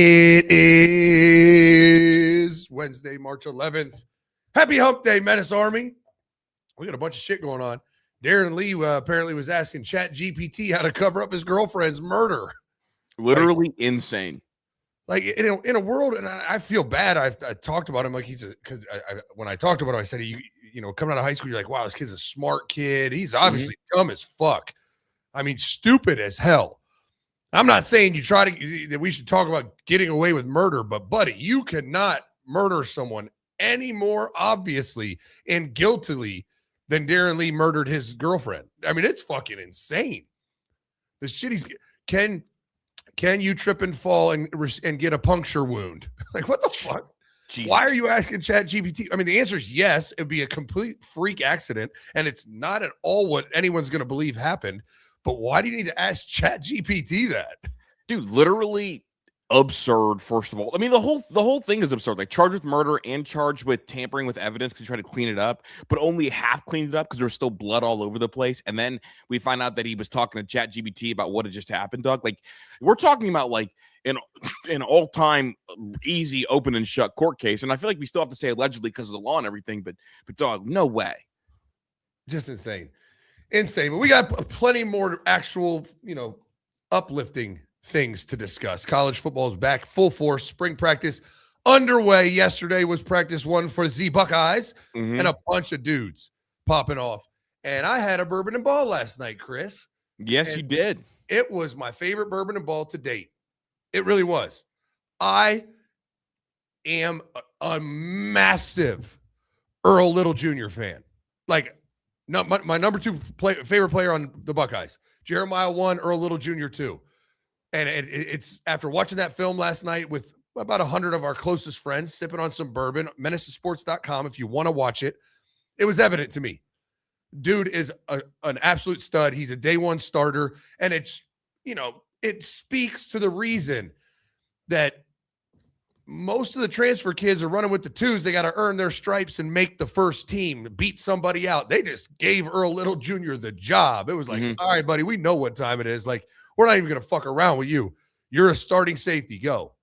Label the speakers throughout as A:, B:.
A: It is Wednesday, March 11th. Happy Hump Day, Menace Army. We got a bunch of shit going on. Darren Lee apparently was asking ChatGPT how to cover up his girlfriend's murder.
B: Literally insane.
A: Like in a world, and I feel bad. I talked about him like because when I talked about him, I said, you know, coming out of high school, you're like, wow, this kid's a smart kid. He's obviously dumb as fuck. I mean, stupid as hell. I'm not saying that we should talk about getting away with murder, but buddy, you cannot murder someone any more obviously and guiltily than Darren Lee murdered his girlfriend. I mean, it's fucking insane. The shit can you trip and fall and get a puncture wound? Like, what the fuck? Jesus. Why are you asking ChatGPT? I mean, the answer is yes. It'd be a complete freak accident, and it's not at all what anyone's going to believe happened. But why do you need to ask ChatGPT that?
B: Dude, literally absurd, first of all. I mean, the whole thing is absurd. Like, charged with murder and charged with tampering with evidence because he tried to clean it up, but only half cleaned it up because there was still blood all over the place. And then we find out that he was talking to ChatGPT about what had just happened, Doug. Like, we're talking about, like, an all-time easy open and shut court case. And I feel like we still have to say allegedly because of the law and everything, but Dog, no way.
A: Just insane. Insane. But we got plenty more actual, uplifting things to discuss. College football is back full force. Spring practice underway. Yesterday was practice one for the Buckeyes and a bunch of dudes popping off. And I had a bourbon and ball last night, Chris.
B: Yes, you did.
A: It was my favorite bourbon and ball to date. It really was. I am a massive Earl Little Jr. fan. Like, no, my number two favorite player on the Buckeyes. Jeremiah 1, Earl Little Jr. 2. And it's after watching that film last night with about 100 of our closest friends sipping on some bourbon, menacesports.com, if you want to watch it, it was evident to me. Dude is an absolute stud. He's a day one starter. And it's, it speaks to the reason that most of the transfer kids are running with the twos. They got to earn their stripes and make the first team, beat somebody out. They just gave Earl Little Jr. the job. It was like, all right, buddy, we know what time it is. Like, we're not even going to fuck around with you. You're a starting safety. Go.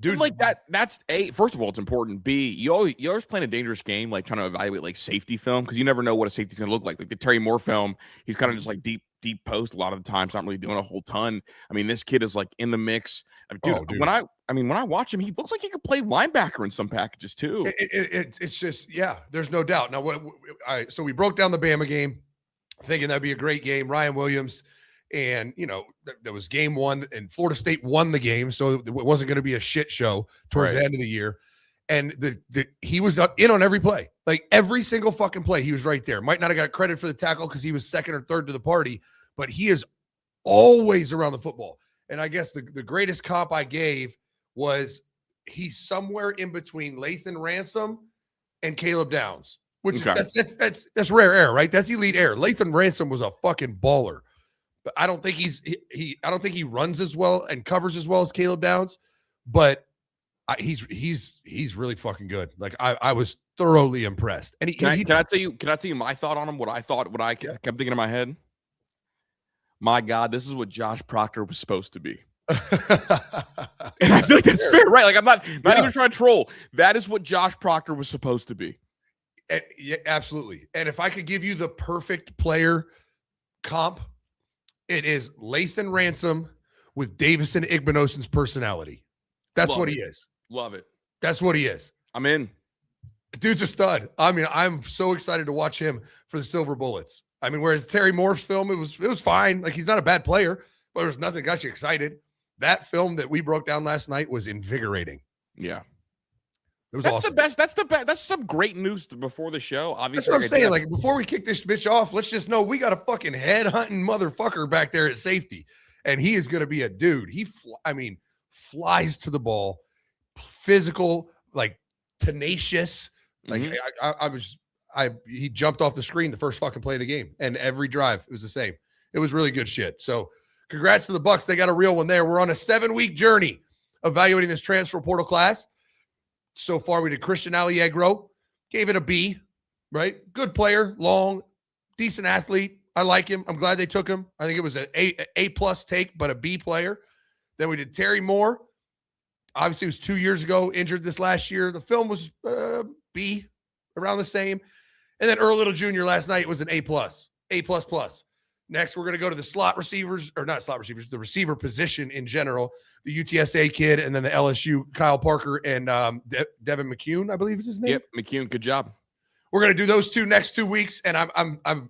A: Dude,
B: like that's A, first of all, it's important. B, you always playing a dangerous game, like trying to evaluate like safety film, because you never know what a safety's going to look like. Like the Terry Moore film, he's kind of just like deep post a lot of the times, not really doing a whole ton. I mean, this kid is like in the mix. Dude. When I watch him, he looks like he could play linebacker in some packages too.
A: It's just, yeah, there's no doubt. Now, so we broke down the Bama game, thinking that'd be a great game. Ryan Williams, and there was game one, and Florida State won the game, so it wasn't going to be a shit show towards the end of the year. And he was in on every play, like every single fucking play. He was right there. Might not have got credit for the tackle because he was second or third to the party, but he is always around the football. And I guess the greatest comp I gave was he's somewhere in between Lathan Ransom and Caleb Downs, which that's rare air, right? That's elite air. Lathan Ransom was a fucking baller, but I don't think I don't think he runs as well and covers as well as Caleb Downs, but he's really fucking good. Like I was thoroughly impressed. And
B: can I tell you my thought on him? What I kept thinking in my head. My God, this is what Josh Proctor was supposed to be. And I feel like that's fair, right? Like I'm not even trying to troll. That is what Josh Proctor was supposed to be.
A: Yeah, absolutely. And if I could give you the perfect player comp, it is Lathan Ransom with Davison Igbenoson's personality. That's what he is.
B: Love it.
A: That's what he is.
B: I'm in.
A: Dude's a stud. I mean, I'm so excited to watch him for the Silver Bullets. I mean, whereas Terry Moore's film, it was fine. Like, he's not a bad player, but there's nothing that got you excited. That film that we broke down last night was invigorating.
B: Yeah.
A: It was
B: awesome.
A: The best.
B: That's the best. That's some great news before the show. Obviously,
A: that's what I'm saying. Like, before we kick this bitch off, let's just know we got a fucking head hunting motherfucker back there at safety, and he is going to be a dude. Flies to the ball, physical, like tenacious. Like he jumped off the screen the first fucking play of the game, and every drive it was the same. It was really good shit. So congrats to the Bucks. They got a real one there. We're on a 7-week journey evaluating this transfer portal class. So far, we did Christian Allegro, gave it a B, right? Good player, long, decent athlete. I like him. I'm glad they took him. I think it was an A plus take, but a B player. Then we did Terry Moore. obviously it was 2 years ago, injured this last year. The film was B, around the same. And then Earl Little Jr. last night was an A+. A++. Next, we're going to go to the slot receivers, or not slot receivers, the receiver position in general. The UTSA kid, and then the LSU Kyle Parker and Devin McCune, I believe is his name.
B: Yep, McCune, good job.
A: We're going to do those two next 2 weeks, and I've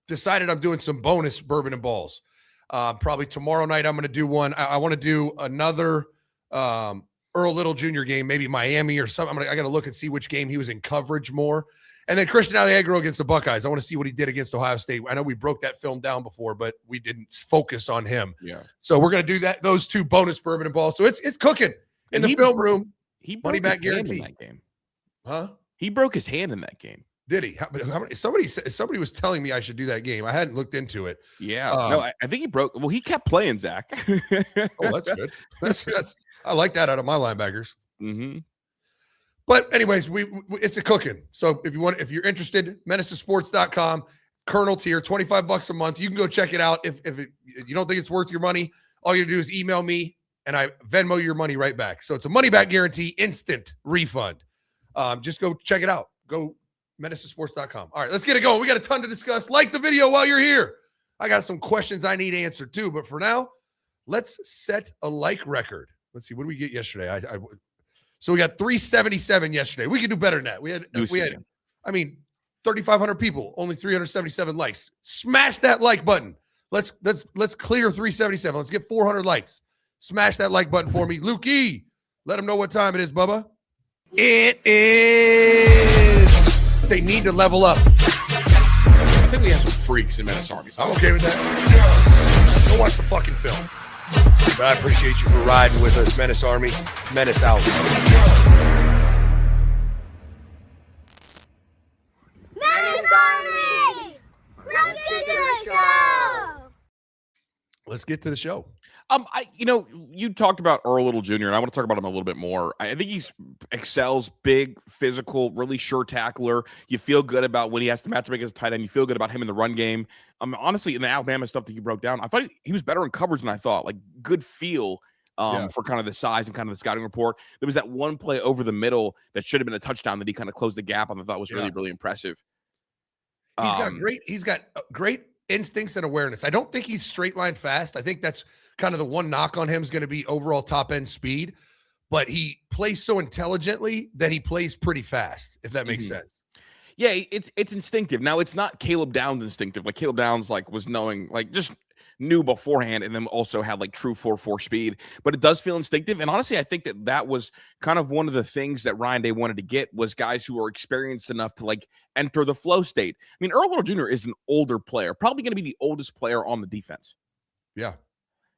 A: decided I'm doing some bonus bourbon and balls. Probably tomorrow night I'm going to do one. I want to do another Earl Little Jr. game, maybe Miami or something. I got to look and see which game he was in coverage more. And then Christian Allegro against the Buckeyes. I want to see what he did against Ohio State. I know we broke that film down before, but we didn't focus on him.
B: Yeah.
A: So we're going to do those two bonus bourbon and balls. So it's cooking in the film room.
B: He
A: money back guarantee
B: in that game.
A: Huh?
B: He broke his hand in that game.
A: Did he? How many, somebody was telling me I should do that game. I hadn't looked into it.
B: Yeah. No, I think he broke. Well, he kept playing, Zach.
A: Oh, that's good. That's I like that out of my linebackers.
B: Mm-hmm.
A: But anyways, it's a cooking. So if you're interested, menacesports.com, Colonel tier, $25 a month. You can go check it out. If you don't think it's worth your money, all you do is email me and I Venmo your money right back. So it's a money back guarantee, instant refund. Just go check it out. Go menacesports.com. All right, let's get it going. We got a ton to discuss. Like the video while you're here. I got some questions I need answered too. But for now, let's set a like record. Let's see. What did we get yesterday? So we got 377 yesterday. We could do better than that. We had 3,500 people, only 377 likes. Smash that like button. Let's clear 377. Let's get 400 likes. Smash that like button for me. Lukey, let them know what time it is, Bubba. It is. They need to level up.
C: I think we have some freaks in Menace Army.
A: I'm okay with that. Go watch the fucking film. But I appreciate you for riding with us, Menace Army. Menace out.
D: Menace Army! Let's get to the show!
A: Let's get to the show.
B: You talked about Earl Little Jr., and I want to talk about him a little bit more. I think he excels, big, physical, really sure tackler. You feel good about when he has to match up against a tight end. You feel good about him in the run game. Honestly, in the Alabama stuff that you broke down, I thought he was better in coverage than I thought. Like, good feel for kind of the size and kind of the scouting report. There was that one play over the middle that should have been a touchdown that he kind of closed the gap on. I thought was really, really impressive.
A: He's got great instincts and awareness. I don't think he's straight line fast. I think that's kind of the one knock on him is going to be overall top end speed, but he plays so intelligently that he plays pretty fast, if that makes sense.
B: Yeah, it's instinctive. Now it's not Caleb Downs instinctive. Like Caleb Downs was knowing, just knew beforehand, and then also had true 4.4 speed, but it does feel instinctive. And honestly, I think that was kind of one of the things that Ryan Day wanted to get was guys who are experienced enough to enter the flow state. I mean, Earl Little Jr. is an older player, probably going to be the oldest player on the defense.
A: Yeah.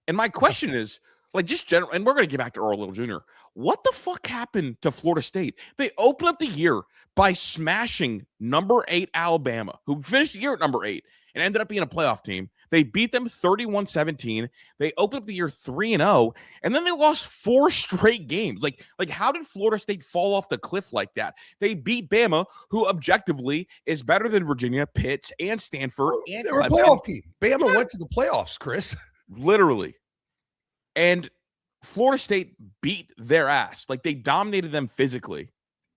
B: And my question is, just general, and we're going to get back to Earl Little Jr. What the fuck happened to Florida State? They opened up the year by smashing number 8 Alabama, who finished the year at number 8 and ended up being a playoff team. They beat them 31-17. They opened up the year 3-0, and then they lost 4 straight games. How did Florida State fall off the cliff like that? They beat Bama, who objectively is better than Virginia, Pitt, and Stanford. And
A: they were a playoff team. Bama went to the playoffs, Chris.
B: Literally. And Florida State beat their ass. They dominated them physically.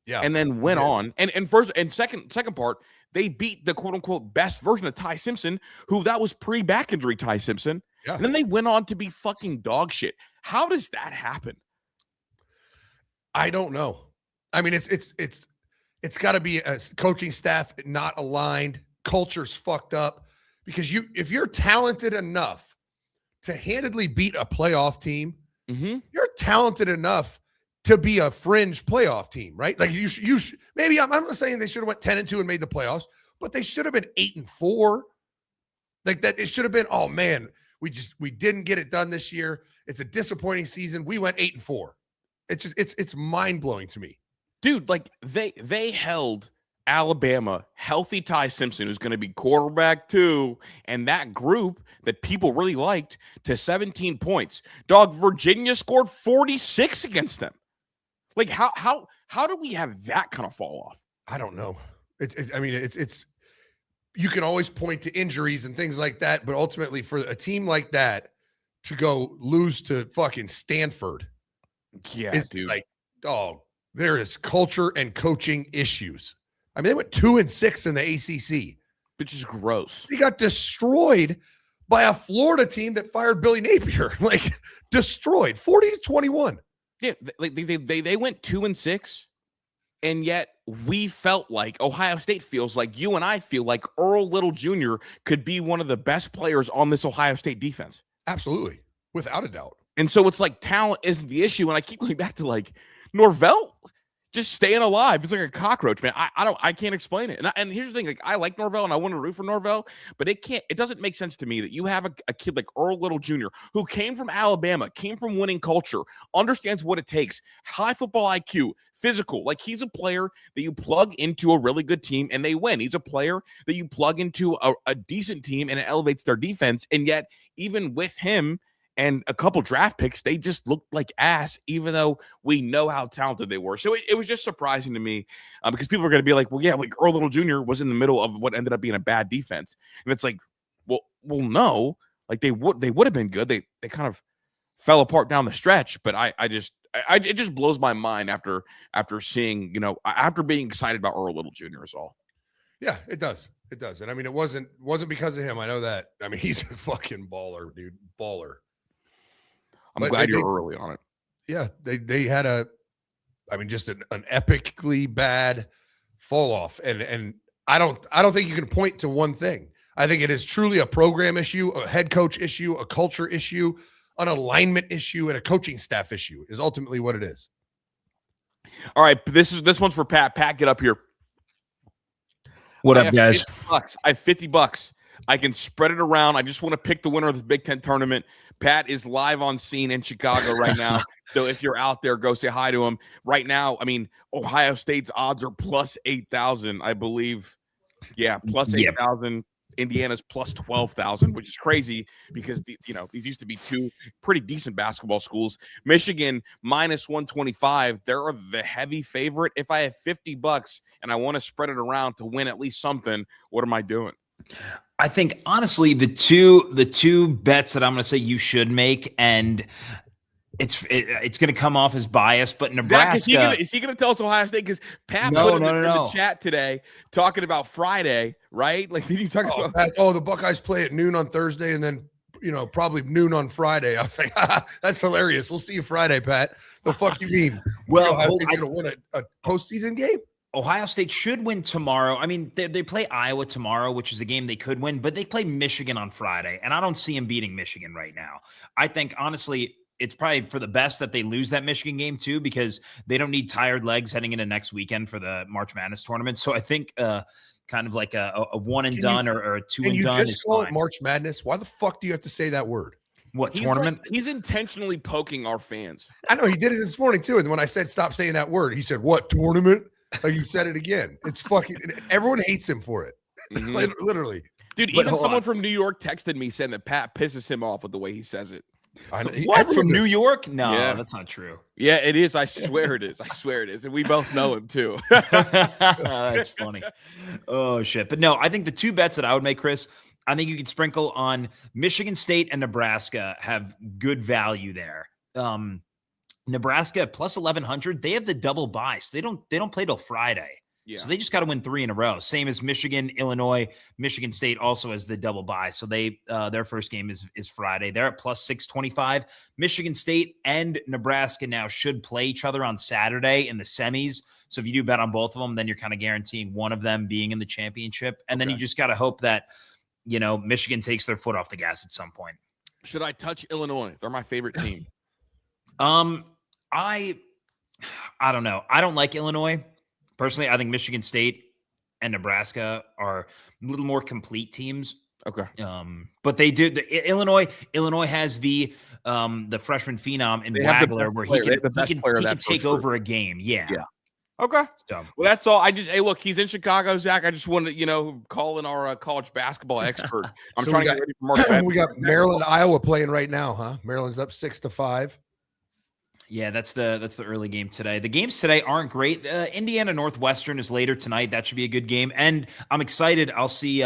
A: Yeah.
B: And then went on. And first and second part, they beat the quote unquote best version of Ty Simpson, who that was pre-back injury Ty Simpson.
A: Yeah.
B: And then they went on to be fucking dog shit. How does that happen?
A: I don't know. I mean, it's got to be a coaching staff not aligned. Culture's fucked up because if you're talented enough to handedly beat a playoff team, you're talented enough to be a fringe playoff team, right? Maybe I'm not saying they should have went 10-2 and made the playoffs, but they should have been 8-4. That it should have been, oh man, we didn't get it done this year. It's a disappointing season. We went 8-4. It's mind-blowing to me.
B: Dude, they held Alabama, healthy Ty Simpson, who's going to be quarterback too, and that group that people really liked to 17 points. Dog, Virginia scored 46 against them. How do we have that kind of fall off?
A: I don't know. It's you can always point to injuries and things like that, but ultimately for a team like that to go lose to fucking Stanford
B: Yeah,
A: It's
B: dude.
A: like, oh, there is culture and coaching issues. I mean, they went 2-6 in the ACC.
B: Which is gross.
A: They got destroyed by a Florida team that fired Billy Napier. Like, destroyed 40-21.
B: Yeah, they went 2-6, and yet we felt like Ohio State feels like you and I feel like Earl Little Jr. could be one of the best players on this Ohio State defense.
A: Absolutely, without a doubt.
B: And so it's like talent isn't the issue. And I keep going back to like Norvell just staying alive. It's like a cockroach, man. I can't explain it. And here's the thing: like I like Norvell and I want to root for Norvell, but it doesn't make sense to me that you have a kid like Earl Little Jr. who came from Alabama, came from winning culture, understands what it takes, high football IQ, physical. Like he's a player that you plug into a really good team and they win. He's a player that you plug into a decent team and it elevates their defense. And yet, even with him and a couple draft picks, they just looked like ass, even though we know how talented they were. So it was just surprising to me because people are going to be like, well, yeah, like Earl Little Jr. was in the middle of what ended up being a bad defense. And it's like, well, no, like they would have been good. They kind of fell apart down the stretch, but it just blows my mind after seeing, after being excited about Earl Little Jr. is all.
A: Yeah, it does. It does. And I mean, it wasn't because of him. I know that. I mean, he's a fucking baller, dude. Baller.
B: I'm glad you're early on it.
A: Yeah, they had just an epically bad fall off, and I don't think you can point to one thing. I think it is truly a program issue, a head coach issue, a culture issue, an alignment issue, and a coaching staff issue is ultimately what it is.
B: All right, this one's for Pat. Pat, get up here.
E: What up, guys?
B: I have $50. I can spread it around. I just want to pick the winner of the Big Ten tournament. Pat is live on scene in Chicago right now. So if you're out there, go say hi to him. Right now, I mean, Ohio State's odds are plus 8,000, I believe. Yeah, plus 8,000. Indiana's plus 12,000, which is crazy because these used to be two pretty decent basketball schools. Michigan minus 125. They're the heavy favorite. If I have $50 and I want to spread it around to win at least something, what am I doing?
E: I think honestly, the two bets that I'm going to say you should make, and it's going to come off as biased, but Nebraska.
B: Zach, is he going to tell us Ohio State? Because Pat put in the chat today talking about Friday, right? Like, did you talk about?
A: Pat, the Buckeyes play at noon on Thursday, and then probably noon on Friday. I was like, that's hilarious. We'll see you Friday, Pat. The fuck you mean?
E: Well,
A: Ohio State's going to win a postseason game?
E: Ohio State should win tomorrow. I mean, they play Iowa tomorrow, which is a game they could win, but they play Michigan on Friday, and I don't see them beating Michigan right now. I think, honestly, it's probably for the best that they lose that Michigan game, too, because they don't need tired legs heading into next weekend for the March Madness tournament. So I think kind of like a one and done or a two and done is fine.
A: Can you just call it March Madness? Why the fuck do you have to say that word?
E: What tournament?
B: He's intentionally poking our fans.
A: I know he did it this morning, too. And when I said stop saying that word, he said, what, tournament? Like you said it again. It's fucking everyone hates him for it.
B: Mm-hmm.
A: Literally.
B: Dude, even someone from New York texted me saying that Pat pisses him off with the way he says it.
E: What? From New York? No, that's not true.
B: Yeah, it is. I swear it is. I swear it is. And we both know him too.
E: That's funny. Oh shit. But no, I think the two bets that I would make, Chris, I think you could sprinkle on Michigan State and Nebraska have good value there. Nebraska plus 1,100. They have the double bye, so they don't play till Friday. Yeah. So they just got to win 3 in a row. Same as Michigan, Illinois. Michigan State also has the double bye, so they their first game is Friday. They're at plus 625. Michigan State and Nebraska now should play each other on Saturday in the semis. So if you do bet on both of them, then you're kind of guaranteeing one of them being in the championship, and then you just got to hope that Michigan takes their foot off the gas at some point.
B: Should I touch Illinois? They're my favorite team.
E: I don't know. I don't like Illinois. Personally, I think Michigan State and Nebraska are a little more complete teams.
B: Okay.
E: But they do Illinois has the freshman phenom in Wagler where he can take over a game. Yeah.
B: Okay. So, well, that's all. Hey, look, he's in Chicago, Zach. I just wanted to, call in our college basketball expert. I'm trying to get ready for March.
A: We got Maryland, Iowa playing right now, huh? Maryland's up 6-5.
E: Yeah, that's the early game today. The games today aren't great. Indiana Northwestern is later tonight. That should be a good game. And I'm excited. I'll see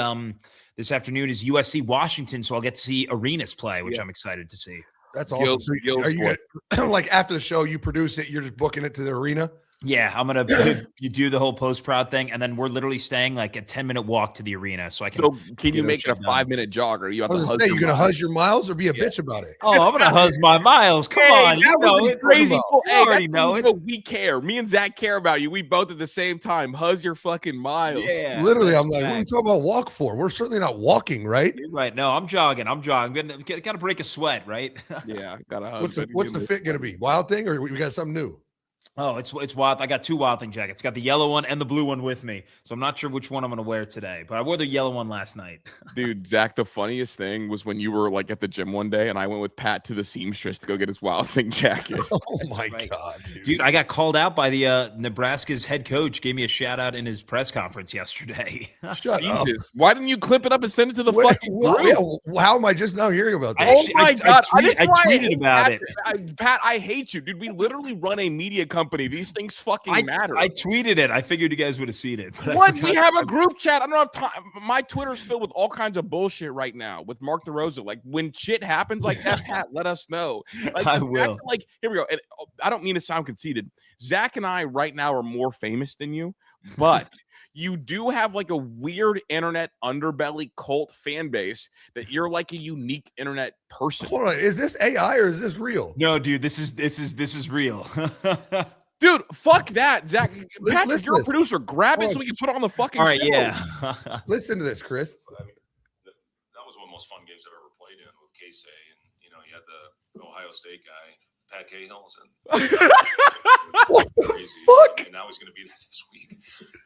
E: this afternoon is USC Washington, so I'll get to see Arenas play, which I'm excited to see.
A: That's awesome. So are you gonna, like after the show, you produce it, you're just booking it to the arena?
E: Yeah, I'm gonna you do the whole post proud thing, and then we're literally staying like a 10-minute walk to the arena, so I can.
B: So can you make it a 5-minute jog, or you have to?
A: You gonna huzz your miles or be a bitch about it?
E: Oh, I'm gonna huzz my miles. Come on, you know it.
B: Crazy.
E: You already know it.
B: We care. Me and Zach care about you. We both at the same time. Huzz your fucking miles.
E: Yeah,
A: literally. I'm like, what are you talking about? Walk for? We're certainly not walking, right?
E: You're right. No, I'm jogging. Gotta break a sweat, right?
B: Yeah, gotta huzz.
A: What's the fit gonna be? Wild Thing, or we got something new?
E: Oh, it's wild. I got 2 Wild Thing jackets. Got the yellow one and the blue one with me. So I'm not sure which one I'm going to wear today, but I wore the yellow one last night.
B: Dude, Zach, the funniest thing was when you were like at the gym one day and I went with Pat to the seamstress to go get his Wild Thing jacket.
A: Oh my God,
E: dude. I got called out by the Nebraska's head coach. Gave me a shout out in his press conference yesterday.
A: Shut up.
B: Why didn't you clip it up and send it to the fucking group?
A: How am I just now hearing about that?
B: Oh my God.
E: I tweeted about it.
B: Pat, I hate you, dude. We literally run a media company. These things fucking matter.
E: I tweeted it. I figued you guys would have seen it.
B: What? We have a group chat. I don't have time. My Twitter's filled with all kinds of bullshit right now with Mark DeRosa. Like when shit happens like that, Pat, let us know. Like,
E: I will.
B: Like, here we go. And I don't mean to sound conceited. Zach and I right now are more famous than you, but you do have like a weird internet underbelly cult fan base that you're like a unique internet person.
A: Hold on. Is this AI or is this real?
E: No, dude, this is real.
B: Dude, fuck that, Zach. Pat,
A: listen
B: you're a producer. Grab it so we can put it on the fucking
E: All right,
B: show.
E: yeah.
A: Listen to this, Chris.
F: I mean, that was one of the most fun games I've ever played in with Casey. And, you know, you had the Ohio State guy, Pat Cahill's, and
A: What the
F: crazy.
A: fuck?
F: And now he's going to be there this week.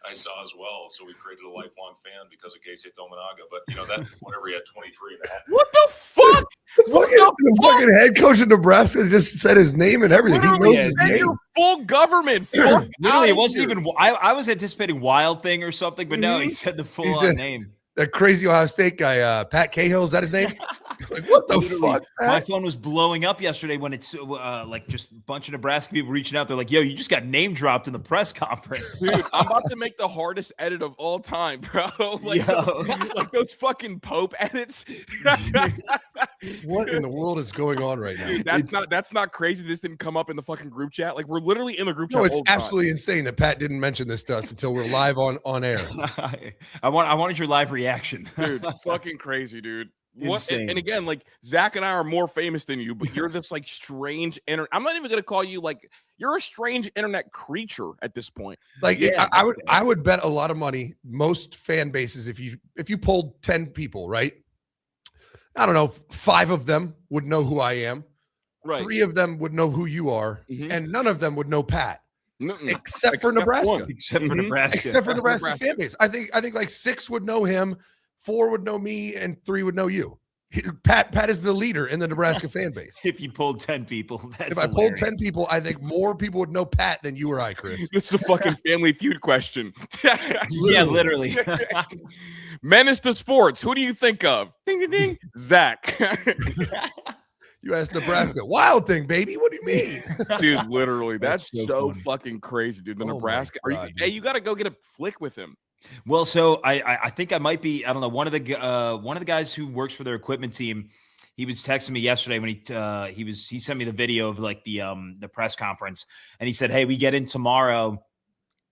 F: I saw as well. So we created a lifelong fan because of Casey Domanaga. But, you know, that whenever he had 23 and a half.
B: What the fuck?
A: The fucking head coach of Nebraska just said his name and everything. He knows his name.
B: Your full government. Fuck
E: Literally,
B: out
E: it wasn't
B: here.
E: even. I was anticipating Wild Thing or something, but no, he said the full name.
A: That crazy Ohio State guy, Pat Cahill, is that his name? Like, what the fuck, Pat?
E: My phone was blowing up yesterday when it's like just a bunch of Nebraska people reaching out. They're like, "Yo, you just got name dropped in the press conference."
B: Dude, I'm about to make the hardest edit of all time, bro. Like those fucking Pope edits.
A: What in the world is going on right now?
B: Dude, that's not crazy. This didn't come up in the fucking group chat. Like we're literally in the group chat.
A: No, it's absolutely insane that Pat didn't mention this to us until we're live on air.
E: I wanted your live reaction,
B: dude. Fucking crazy, dude. What?
E: Insane.
B: And again, like Zach and I are more famous than you, but you're this like strange I'm not even gonna call you like you're a strange internet creature at this point.
A: Like I would bet a lot of money. Most fan bases, if you polled 10 people, right? I don't know, 5 of them would know who I am.
B: Right.
A: 3 of them would know who you are, and none of them would know Pat. Except for Nebraska.
E: Except for Nebraska.
A: Except for Nebraska's fan base. I think like 6 would know him, 4 would know me, and 3 would know you. Pat is the leader in the Nebraska fan base.
E: If you pulled 10 people, that's
A: if I pulled 10 people, I think more people would know Pat than you or I, Chris.
B: This is a fucking Family Feud question.
E: Yeah, literally.
B: Menace to sports. Who do you think of? Ding, ding, ding. Zach.
A: You asked Nebraska. Wild Thing, baby. What do you mean?
B: Dude, literally. That's so
E: funny.
B: fucking crazy, dude. The
A: Oh
B: Nebraska.
A: my God,
B: hey, you got to go get a flick with him.
E: Well, so I think I might be, I don't know, one of the guys who works for their equipment team. He was texting me yesterday when he sent me the video of like the press conference, and he said, "Hey, we get in tomorrow.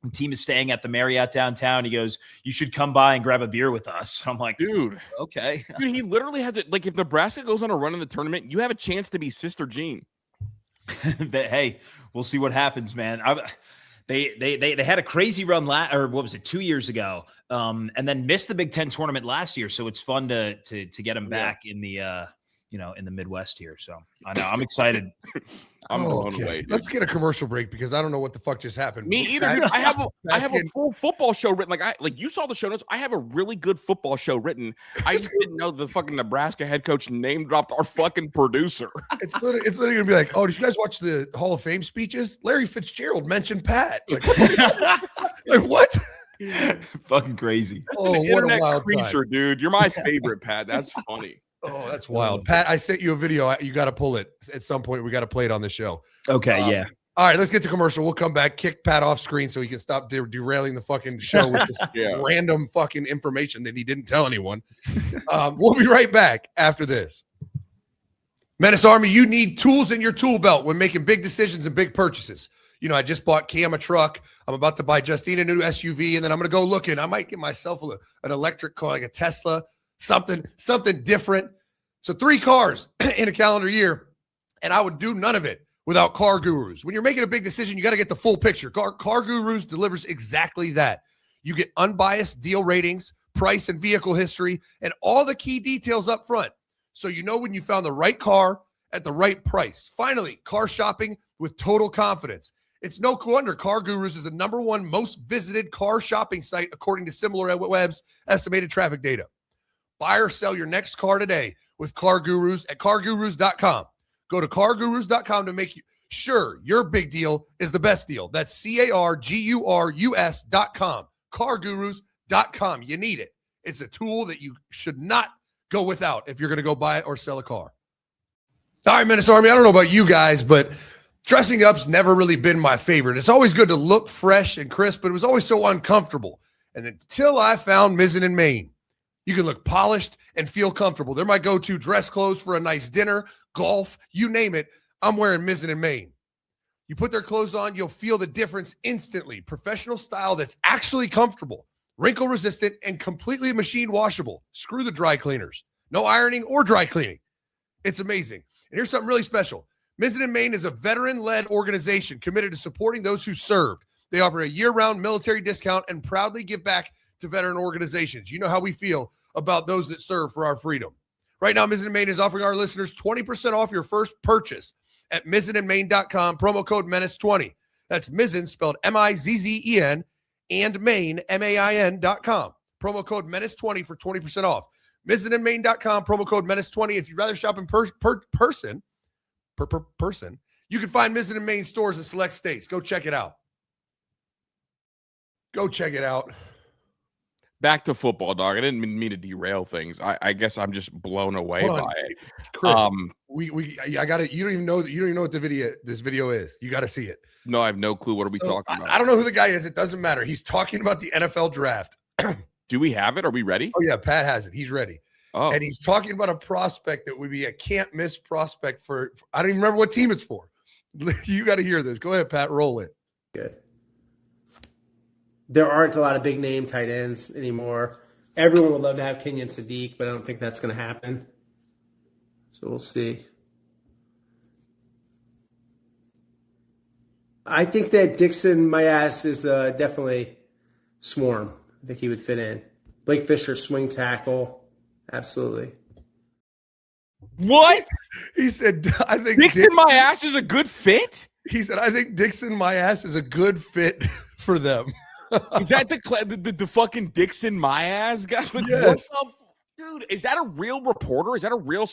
E: The team is staying at the Marriott downtown." He goes, "You should come by and grab a beer with us." I'm like,
B: dude,
E: okay.
B: Dude, he literally had to, like, if Nebraska goes on a run in the tournament, you have a chance to be Sister Jean.
E: Hey, we'll see what happens, man. They had a crazy run or what was it, 2 years ago, and then missed the Big Ten tournament last year. So it's fun to get them back in the in the Midwest here. So I know I'm excited.
B: I'm blown away. Dude.
A: Let's get a commercial break because I don't know what the fuck just happened.
B: Me either. Dude. I have a full football show written. Like you saw the show notes. I have a really good football show written. I just didn't know the fucking Nebraska head coach name dropped our fucking producer.
A: It's literally gonna be like, oh, did you guys watch the Hall of Fame speeches? Larry Fitzgerald mentioned Pat. Like, like what?
E: Fucking crazy.
A: Oh,
B: an
A: what
B: internet
A: a wild
B: creature,
A: time.
B: dude. You're my favorite, Pat. That's funny.
A: Oh, that's wild. Pat, I sent you a video. You got to pull it at some point. We got to play it on the show.
E: Okay, yeah.
A: All right, let's get to commercial. We'll come back, kick Pat off screen so he can stop derailing the fucking show with this random fucking information that he didn't tell anyone. We'll be right back after this. Menace Army, you need tools in your tool belt when making big decisions and big purchases. You know, I just bought Cam a truck. I'm about to buy Justine a new SUV, and then I'm going to go looking. I might get myself an electric car, like a Tesla, something different. So 3 cars in a calendar year, and I would do none of it without CarGurus. When you're making a big decision, you got to get the full picture. CarGurus delivers exactly that. You get unbiased deal ratings, price and vehicle history, and all the key details up front. So you know when you found the right car at the right price. Finally, car shopping with total confidence. It's no wonder CarGurus is the #1 most visited car shopping site according to SimilarWeb's estimated traffic data. Buy or sell your next car today with CarGurus at CarGurus.com. Go to CarGurus.com to make sure your big deal is the best deal. That's CarGurus.com. CarGurus.com. You need it. It's a tool that you should not go without if you're going to go buy or sell a car. All right, Menace Army, I don't know about you guys, but dressing up's never really been my favorite. It's always good to look fresh and crisp, but it was always so uncomfortable. And until I found Mizzen Main, you can look polished and feel comfortable. They're my go-to dress clothes for a nice dinner, golf, you name it. I'm wearing Mizzen Main. You put their clothes on, you'll feel the difference instantly. Professional style that's actually comfortable, wrinkle resistant, and completely machine washable. Screw the dry cleaners. No ironing or dry cleaning. It's amazing. And here's something really special. Mizzen Main is a veteran-led organization committed to supporting those who served. They offer a year-round military discount and proudly give back to veteran organizations. You know how we feel about those that serve for our freedom. Right now, Mizzen Main is offering our listeners 20% off your first purchase at mizzenandmain.com, promo code MENACE20. That's Mizzen, spelled M-I-Z-Z-E-N, and Main, M-A-I-N.com. Promo code MENACE20 for 20% off. Mizzenandmain.com, promo code MENACE20. If you'd rather shop in person, you can find Mizzen and Main stores in select states. Go check it out. Go check it out.
B: Back to football, dog. I didn't mean to derail things. I guess I'm just blown away by it.
A: Chris, I got it. You don't even know what this video is. You got to see it.
B: No, I have no clue. What are we talking about?
A: I don't know who the guy is. It doesn't matter. He's talking about the NFL draft.
B: Do we have it? Are we ready?
A: Oh yeah, Pat has it. He's ready.
B: Oh,
A: and he's talking about a prospect that would be a can't miss prospect for I don't even remember what team it's for. You got to hear this. Go ahead, Pat. Roll it.
G: Good. There aren't a lot of big name tight ends anymore. Everyone would love to have Kenyon Sadiq, but I don't think that's going to happen. So we'll see. I think that Dixon Myas is definitely swarm. I think he would fit in. Blake Fisher, swing tackle. Absolutely.
B: what?
A: He said, I think
B: Dixon my ass is a good fit?
A: He said, I think Dixon my ass is a good fit for them.
B: Is that the fucking Dixon my ass guy? Like,
A: Yes.
B: what the, dude, is that a real reporter? Is that a real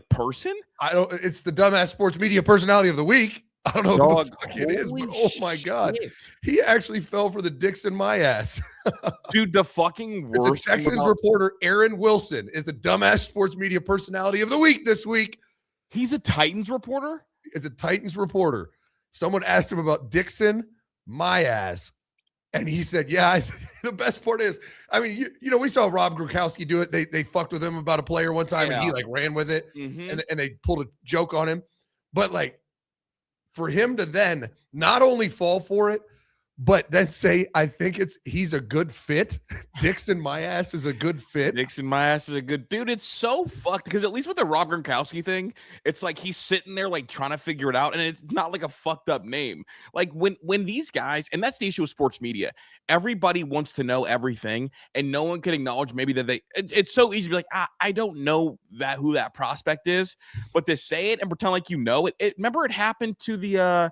B: person?
A: I don't. It's the dumbass sports media personality of the week. I don't know
B: Dog,
A: who the fuck it is, but
B: holy
A: oh my god,
B: shit.
A: he actually fell for the Dixon my ass.
B: Dude, the fucking
A: It's
B: worst.
A: a Texans reporter. Aaron Wilson is the dumbass sports media personality of the week this week.
B: He's a Titans reporter?
A: It's a Titans reporter. Someone asked him about Dixon my ass, and he said, "Yeah." The best part is, I mean, you know, we saw Rob Gronkowski do it. They fucked with him about a player one time, and he like ran with it, and they pulled a joke on him. But like, for him to then not only fall for it, but then say, I think he's a good fit. Dixon my ass is a good fit.
B: Dixon my ass is a good dude. It's so fucked because at least with the Rob Gronkowski thing, it's like he's sitting there like trying to figure it out, and it's not like a fucked up name. Like when these guys, and that's the issue with sports media, everybody wants to know everything, and no one can acknowledge maybe that it's so easy to be like, I don't know who that prospect is, but to say it and pretend like you know it. Remember it happened to a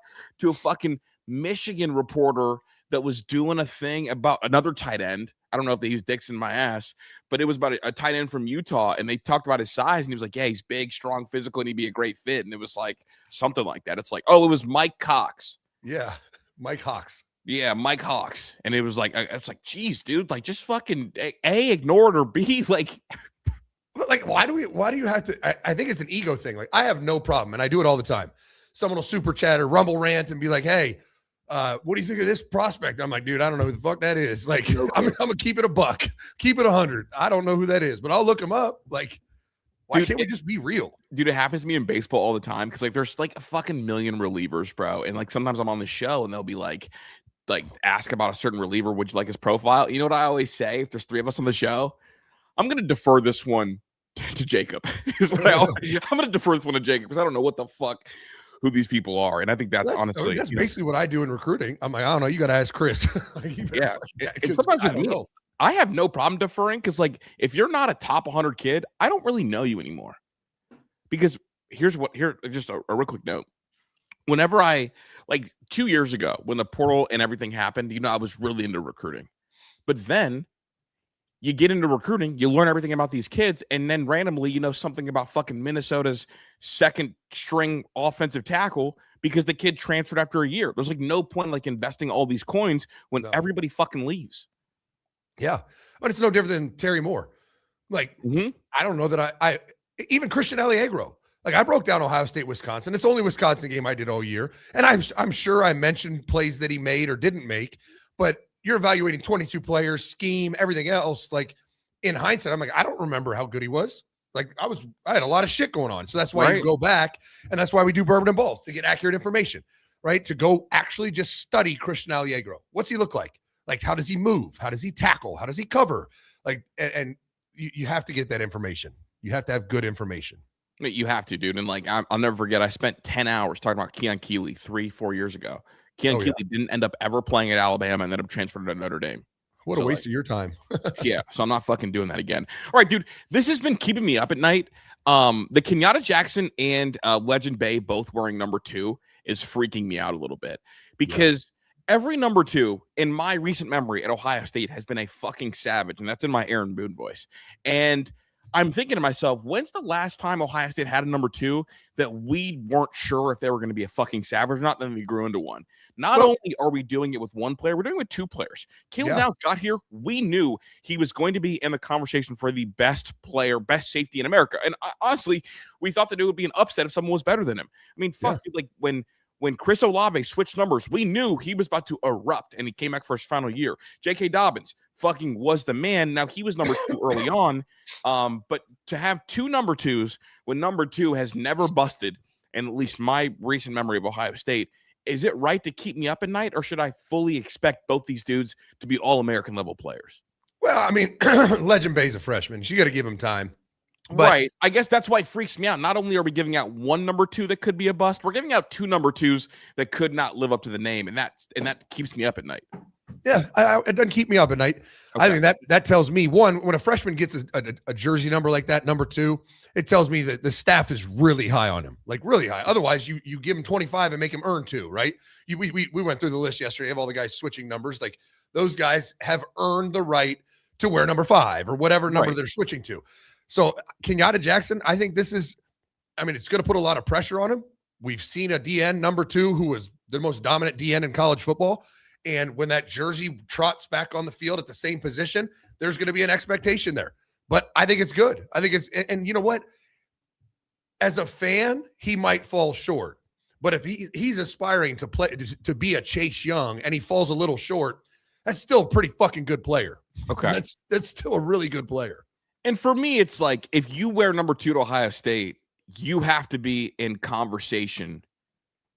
B: fucking Michigan reporter that was doing a thing about another tight end. I don't know if they used Dixon my ass, but it was about a tight end from Utah, and they talked about his size, and he was like, yeah, he's big, strong, physical, and he'd be a great fit. And it was like something like that. It's like, oh, it was Mike Cox.
A: Yeah, Mike Hawks.
B: Yeah, Mike Hawks. And it was like, it's like, geez, dude, like just fucking A, ignore it, or B, like.
A: But like, why do you have to? I think it's an ego thing. Like, I have no problem, and I do it all the time. Someone will super chat or rumble rant and be like, hey, what do you think of this prospect? I'm like, dude, I don't know who the fuck that is. Like, I'm gonna keep it a buck, keep it 100. I don't know who that is, but I'll look him up. Like, Why
B: Dude,
A: can't we just be real?
B: Dude, it happens to me in baseball all the time because like there's like a fucking million relievers, bro. And like sometimes I'm on the show and they'll be like ask about a certain reliever, would you like his profile? You know what I always say if there's 3 of us on the show? I'm gonna defer this one to Jacob. I'm gonna defer this one to Jacob because I don't know what the fuck who these people are. And I think that's honestly
A: that's basically what I do in recruiting. I'm like, I don't know, you gotta ask Chris.
B: Yeah. And sometimes with me, I have no problem deferring because like if you're not a top 100 kid, I don't really know you anymore. Because here's just a real quick note. Whenever I like 2 years ago when the portal and everything happened, you know, I was really into recruiting. But then you get into recruiting, you learn everything about these kids, and then randomly you know something about fucking Minnesota's second string offensive tackle because the kid transferred after a year. There's like no point like investing all these coins when everybody fucking leaves.
A: Yeah. But it's no different than Terry Moore. Like, I don't know that I even Christian Alliegro. Like I broke down Ohio State, Wisconsin. It's the only Wisconsin game I did all year. And I'm sure I mentioned plays that he made or didn't make, but you're evaluating 22 players, scheme, everything else. Like in hindsight, I'm like, I don't remember how good he was. Like I had a lot of shit going on. So that's why you go back, and that's why we do Bourbon and Balls, to get accurate information, right? To go actually just study Christian Alliegro. What's he look like? Like, how does he move? How does he tackle? How does he cover? Like, and you have to get that information. You have to have good information.
B: You have to, dude. And like, I'll never forget, I spent 10 hours talking about Keon Keeley 3-4 years ago. Keon Keeley didn't end up ever playing at Alabama and ended up transferred to Notre Dame.
A: What a waste of your time.
B: Yeah. So I'm not fucking doing that again. All right, dude. This has been keeping me up at night. The Kenyatta Jackson and Legend Bay both wearing number 2 is freaking me out a little bit because every number 2 in my recent memory at Ohio State has been a fucking savage. And that's in my Aaron Boone voice. And I'm thinking to myself, when's the last time Ohio State had a number 2 that we weren't sure if they were going to be a fucking savage or not, then we grew into one? Not only are we doing it with one player, we're doing it with 2 players. Caleb now got here. We knew he was going to be in the conversation for the best player, best safety in America. And honestly, we thought that it would be an upset if someone was better than him. I mean, dude, like when Chris Olave switched numbers, we knew he was about to erupt, and he came back for his final year. J.K. Dobbins fucking was the man. Now, he was number 2 early on, but to have 2 number 2s when number 2 has never busted, in at least my recent memory of Ohio State, is it right to keep me up at night, or should I fully expect both these dudes to be all-American level players?
A: Well, I mean, Legend Bay's a freshman. You got to give him time.
B: But, right. I guess that's why it freaks me out. Not only are we giving out 1 number 2 that could be a bust, we're giving out 2 number 2s that could not live up to the name, and that keeps me up at night.
A: Yeah, it doesn't keep me up at night. Okay. I think that tells me, one, when a freshman gets a jersey number like that, number 2, it tells me that the staff is really high on him, like really high. Otherwise, you give him 25 and make him earn 2, right? We went through the list yesterday of all the guys switching numbers. Like those guys have earned the right to wear number 5 or whatever number they're switching to. So Kenyatta Jackson, I think it's going to put a lot of pressure on him. We've seen a DN number 2 who was the most dominant DN in college football. And when that jersey trots back on the field at the same position, there's going to be an expectation there. But I think it's good. I think and you know what? As a fan, he might fall short. But if he's aspiring to play, to be a Chase Young, and he falls a little short, that's still a pretty fucking good player.
B: Okay.
A: That's still a really good player.
B: And for me, it's like, if you wear number 2 to Ohio State, you have to be in conversation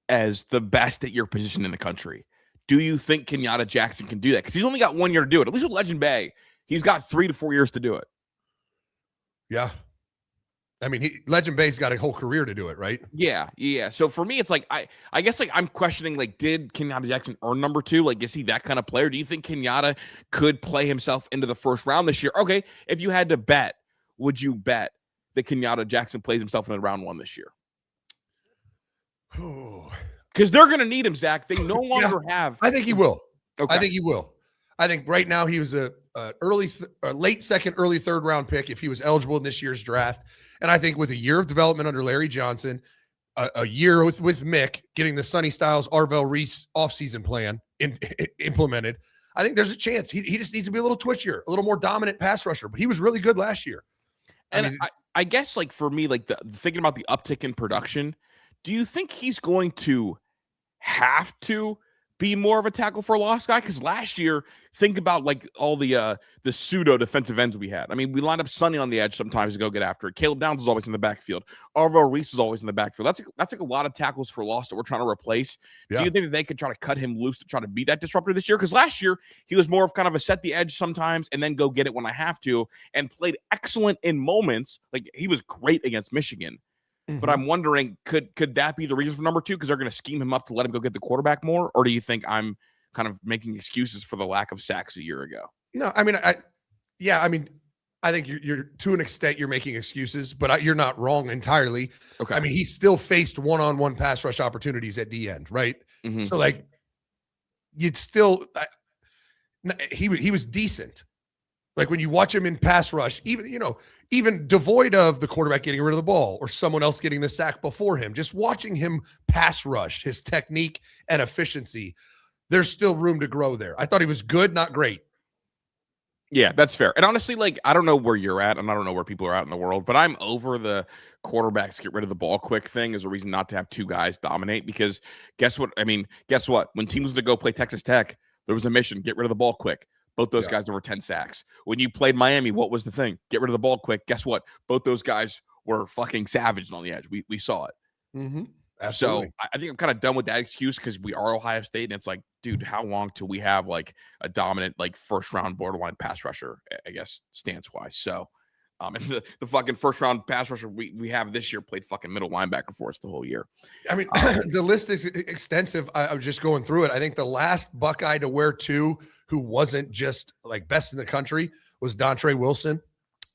B: as the best at your position in the country. Do you think Kenyatta Jackson can do that? Because he's only got 1 year to do it. At least with Legend Bay, he's got 3 to 4 years to do it.
A: Yeah. I mean, Legend Bay's got a whole career to do it, right?
B: Yeah. So for me, it's like, I guess like I'm questioning, like, did Kenyatta Jackson earn number 2? Like, is he that kind of player? Do you think Kenyatta could play himself into the first round this year? Okay, if you had to bet, would you bet that Kenyatta Jackson plays himself in round 1 this year? Because they're going to need him, Zach. They no longer have.
A: I think he will.
B: Okay.
A: I think he will. I think right now he was a late second, early third round pick if he was eligible in this year's draft. And I think with a year of development under Larry Johnson, a year with Mick getting the Sonny Styles, Arvell Reese offseason plan implemented, I think there's a chance. He just needs to be a little twitchier, a little more dominant pass rusher. But he was really good last year.
B: And I guess, like, for me, like, thinking about the uptick in production, do you think he's going to have to be more of a tackle for a loss guy? Because last year, think about like all the pseudo defensive ends we had. I mean, we lined up Sonny on the edge sometimes to go get after it. Caleb Downs was always in the backfield. Arvo Reese was always in the backfield. That's like a lot of tackles for loss that we're trying to replace.
A: Yeah.
B: Do you think that they could try to cut him loose to try to be that disruptor this year? Because last year he was more of kind of a set the edge sometimes and then go get it when I have to, and played excellent in moments. Like he was great against Michigan. But I'm wondering, could that be the reason for number 2? Because they're going to scheme him up to let him go get the quarterback more? Or do you think I'm kind of making excuses for the lack of sacks a year ago?
A: No, I mean, I think you're to an extent you're making excuses, but you're not wrong entirely.
B: Okay.
A: I mean, he still faced one-on-one pass rush opportunities at the end, right? So like, you'd still he was decent. Like when you watch him in pass rush, even devoid of the quarterback getting rid of the ball or someone else getting the sack before him, just watching him pass rush, his technique and efficiency, there's still room to grow there. I thought he was good, not great.
B: Yeah, that's fair. And honestly, like, I don't know where you're at, and I don't know where people are at in the world, but I'm over the quarterbacks get rid of the ball quick thing as a reason not to have 2 guys dominate. Because guess what? When teams was to go play Texas Tech, there was a mission: get rid of the ball quick. Both those guys over 10 sacks. When you played Miami, what was the thing? Get rid of the ball quick. Guess what? Both those guys were fucking savaged on the edge. We saw it.
A: Absolutely.
B: So I think I'm kind of done with that excuse because we are Ohio State, and it's like, dude, how long till we have like a dominant, like first round borderline pass rusher, I guess, stance wise. So, and the fucking first round pass rusher we have this year played fucking middle linebacker for us the whole year.
A: I mean, the list is extensive. I was just going through it. I think the last Buckeye to wear 2 who wasn't just like best in the country was Dontre Wilson.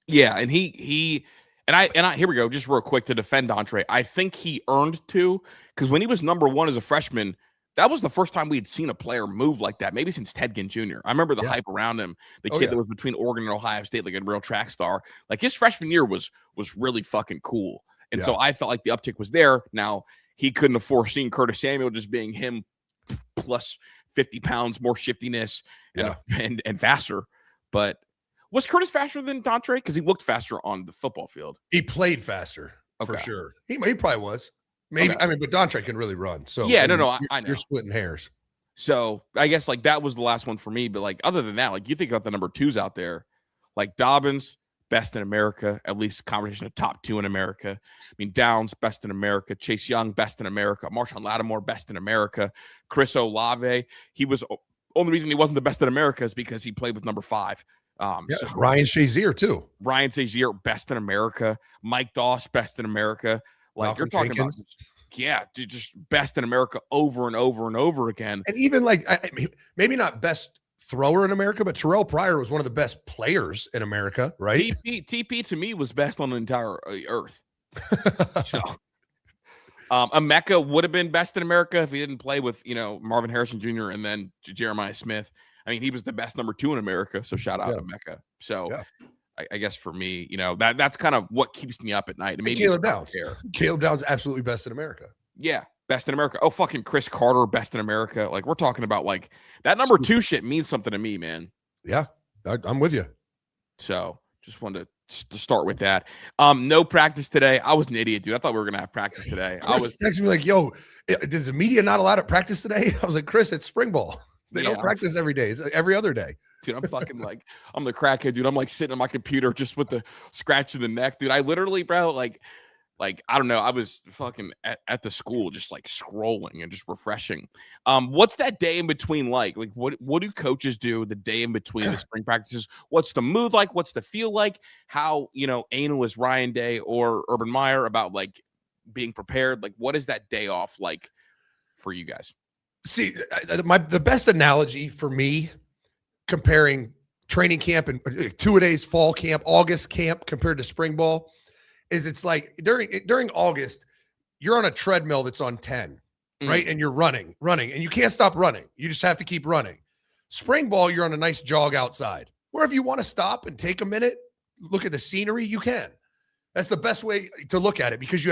B: Yeah, and he here we go, just real quick to defend Dontre. I think he earned 2 because when he was number 1 as a freshman, that was the first time we had seen a player move like that, maybe since Ted Ginn Jr. I remember the hype around him, the kid that was between Oregon and Ohio State, like a real track star. Like his freshman year was really fucking cool. And so I felt like the uptick was there. Now, he couldn't have foreseen Curtis Samuel just being him plus 50 pounds, more shiftiness and faster. But was Curtis faster than Dontre? Because he looked faster on the football field.
A: He played faster for sure. He probably was. Maybe. I mean, but Dontre can really run. So
B: yeah,
A: I know.
B: You're
A: splitting hairs.
B: So I guess like that was the last one for me. But like other than that, like you think about the number 2s out there, like Dobbins, best in America, at least conversation of top 2 in America. I mean, Downs, best in America. Chase Young, best in America. Marshawn Lattimore, best in America. Chris Olave, he was only reason he wasn't the best in America is because he played with number 5.
A: So Ryan Shazier too.
B: Ryan Shazier, best in America. Mike Doss, best in America. Like
A: Malcolm
B: you're talking
A: Jenkins.
B: about, dude, just best in America over and over and over again.
A: And even like, I mean, maybe not best thrower in America, but Terrell Pryor was one of the best players in America, right?
B: TP to me was best on the entire earth. So, Emeka would have been best in America if he didn't play with, Marvin Harrison Jr. and then Jeremiah Smith. I mean, he was the best number 2 in America. So shout out to Emeka. So I guess for me, that's kind of what keeps me up at night. And maybe
A: Caleb Downs. Caleb Downs, absolutely best in America.
B: Yeah, best in America. Oh, fucking Chris Carter, best in America. Like we're talking about like that number 2 shit means something to me, man.
A: Yeah, I'm with you.
B: So just wanted to start with that. No practice today. I was an idiot, dude. I thought we were gonna have practice today.
A: Chris I was texting me like, "Yo, is the media not allowed at practice today?" I was like, "Chris, it's spring ball. They don't practice every day. It's like every other day."
B: Dude, I'm fucking like, I'm the crackhead, dude. I'm like sitting on my computer just with the scratch in the neck, dude. I literally, bro, like I don't know. I was fucking at the school just like scrolling and just refreshing. What's that day in between like? Like what do coaches do the day in between the spring practices? What's the mood like? What's the feel like? How, anal is Ryan Day or Urban Meyer about like being prepared? Like what is that day off like for you guys?
A: See, the best analogy for me comparing training camp and 2-a-days fall camp, August camp compared to spring ball is it's like during August, you're on a treadmill that's on 10, right? And you're running, and you can't stop running. You just have to keep running. Spring ball, you're on a nice jog outside. Where if you want to stop and take a minute, look at the scenery, you can. That's the best way to look at it because you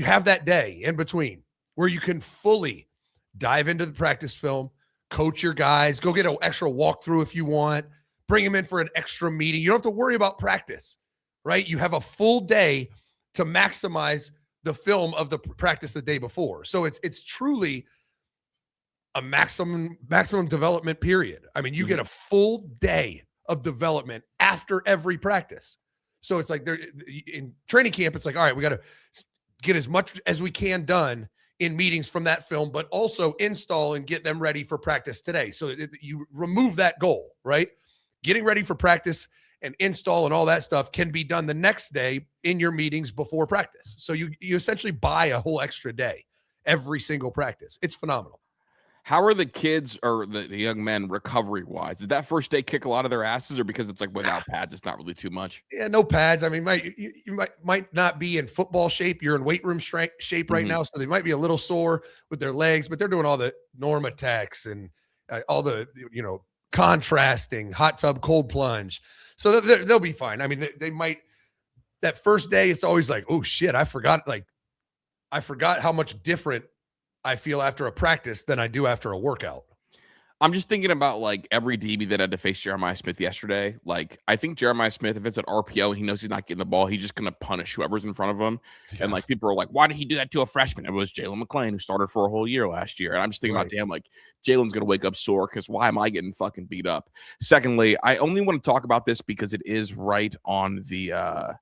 A: have that day in between where you can fully dive into the practice film, coach your guys, go get an extra walkthrough if you want, bring them in for an extra meeting. You don't have to worry about practice, right? You have a full day to maximize the film of the practice the day before. So it's truly a maximum development period. I mean, you get a full day of development after every practice. So it's like they're in training camp. It's like, all right, we got to get as much as we can done in meetings from that film, but also install and get them ready for practice today. So you remove that goal, right? Getting ready for practice and install and all that stuff can be done the next day in your meetings before practice. So you essentially buy a whole extra day every single practice. It's phenomenal.
B: How are the kids or the young men recovery wise? Did that first day kick a lot of their asses, or because it's like without pads, it's not really too much?
A: Yeah, no pads. I mean, you might not be in football shape. You're in weight room shape right now, so they might be a little sore with their legs, but they're doing all the Norma techs and all the contrasting, hot tub, cold plunge. So they'll be fine. I mean, they might. That first day, it's always like, oh shit, I forgot how much different I feel after a practice than I do after a workout.
B: I'm just thinking about like every DB that had to face Jeremiah Smith yesterday. Like, I think Jeremiah Smith, if it's an RPO and he knows he's not getting the ball, he's just going to punish whoever's in front of him. Yeah. And like people are like, why did he do that to a freshman? It was Jalen McClain who started for a whole year last year. And I'm just thinking about, damn, like Jalen's going to wake up sore because why am I getting fucking beat up? Secondly, I only want to talk about this because it is right on the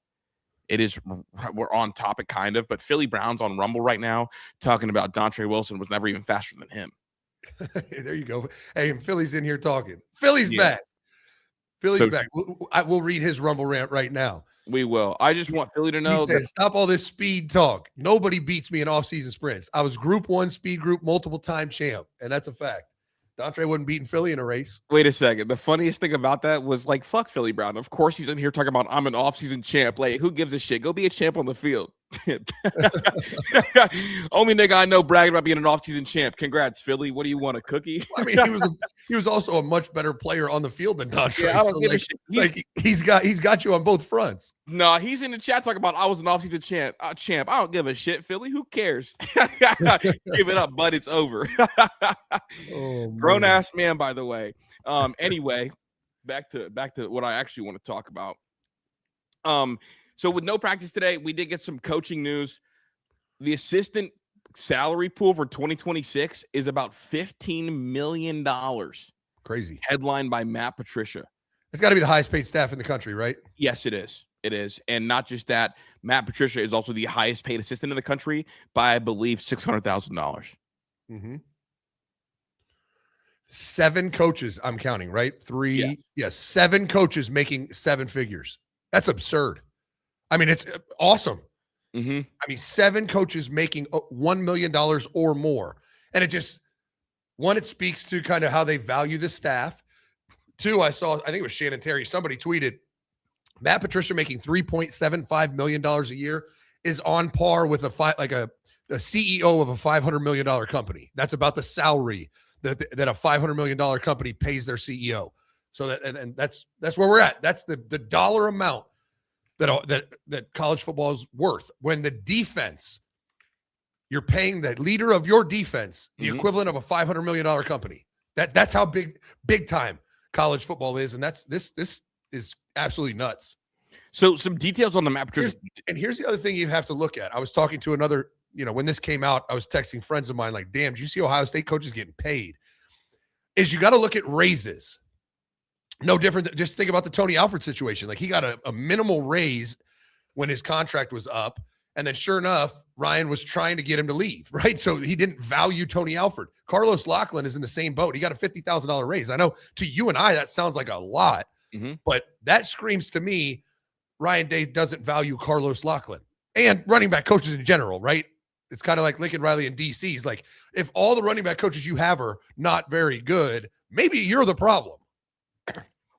B: we're on topic kind of, but Philly Browns on Rumble right now talking about Dontre Wilson was never even faster than him.
A: There you go. Hey, and Philly's in here talking. Philly's back. Philly's back. We'll read his Rumble rant right now.
B: We will. I just want Philly to know
A: that stop all this speed talk. Nobody beats me in off-season sprints. I was Group 1 speed group multiple-time champ, and that's a fact. Dontre wasn't beating Philly in a race.
B: Wait a second. The funniest thing about that was like, fuck Philly Brown. Of course he's in here talking about I'm an off-season champ. Like, who gives a shit? Go be a champ on the field. Only nigga I know bragging about being an off-season champ. Congrats, Philly. What do you want, a cookie?
A: I mean, he was also a much better player on the field than Dontre.
B: Yeah, I don't give a shit.
A: He's got you on both fronts.
B: No, he's in the chat talking about I was an off-season champ. I don't give a shit, Philly. Who cares? Give it up, bud. It's over. Grown ass man, by the way. Anyway, back to what I actually want to talk about. So with no practice today, we did get some coaching news. The assistant salary pool for 2026 is about $15 million.
A: Crazy.
B: Headlined by Matt Patricia.
A: It's got to be the highest paid staff in the country, right?
B: Yes, it is. It is. And not just that, Matt Patricia is also the highest paid assistant in the country by, I believe, $600,000.
A: Mm-hmm. 7 coaches, I'm counting, right? 3. Yeah. 7 coaches making 7 figures. That's absurd. I mean, it's awesome.
B: Mm-hmm.
A: I mean, 7 coaches making $1 million or more. And it speaks to kind of how they value the staff. 2, I think it was Shannon Terry. Somebody tweeted, Matt Patricia making $3.75 million a year is on par with a CEO of a $500 million company. That's about the salary that a $500 million company pays their CEO. So that's where we're at. That's the dollar amount that college football is worth. When the defense, you're paying the leader of your defense the equivalent of a $500 million company. That's how big time college football is, and this is absolutely nuts.
B: So some details on the Matt Patricia.
A: Here's the other thing you have to look at. I was talking to another, when this came out, I was texting friends of mine like, damn, did you see Ohio State coaches getting paid? Is you got to look at raises. No different. Just think about the Tony Alford situation. Like, he got a minimal raise when his contract was up. And then sure enough, Ryan was trying to get him to leave, right? So he didn't value Tony Alford. Carlos Loughlin is in the same boat. He got a $50,000 raise. I know to you and I, that sounds like a lot, but that screams to me, Ryan Day doesn't value Carlos Loughlin and running back coaches in general, right? It's kind of like Lincoln Riley in DC. He's like, if all the running back coaches you have are not very good, maybe you're the problem.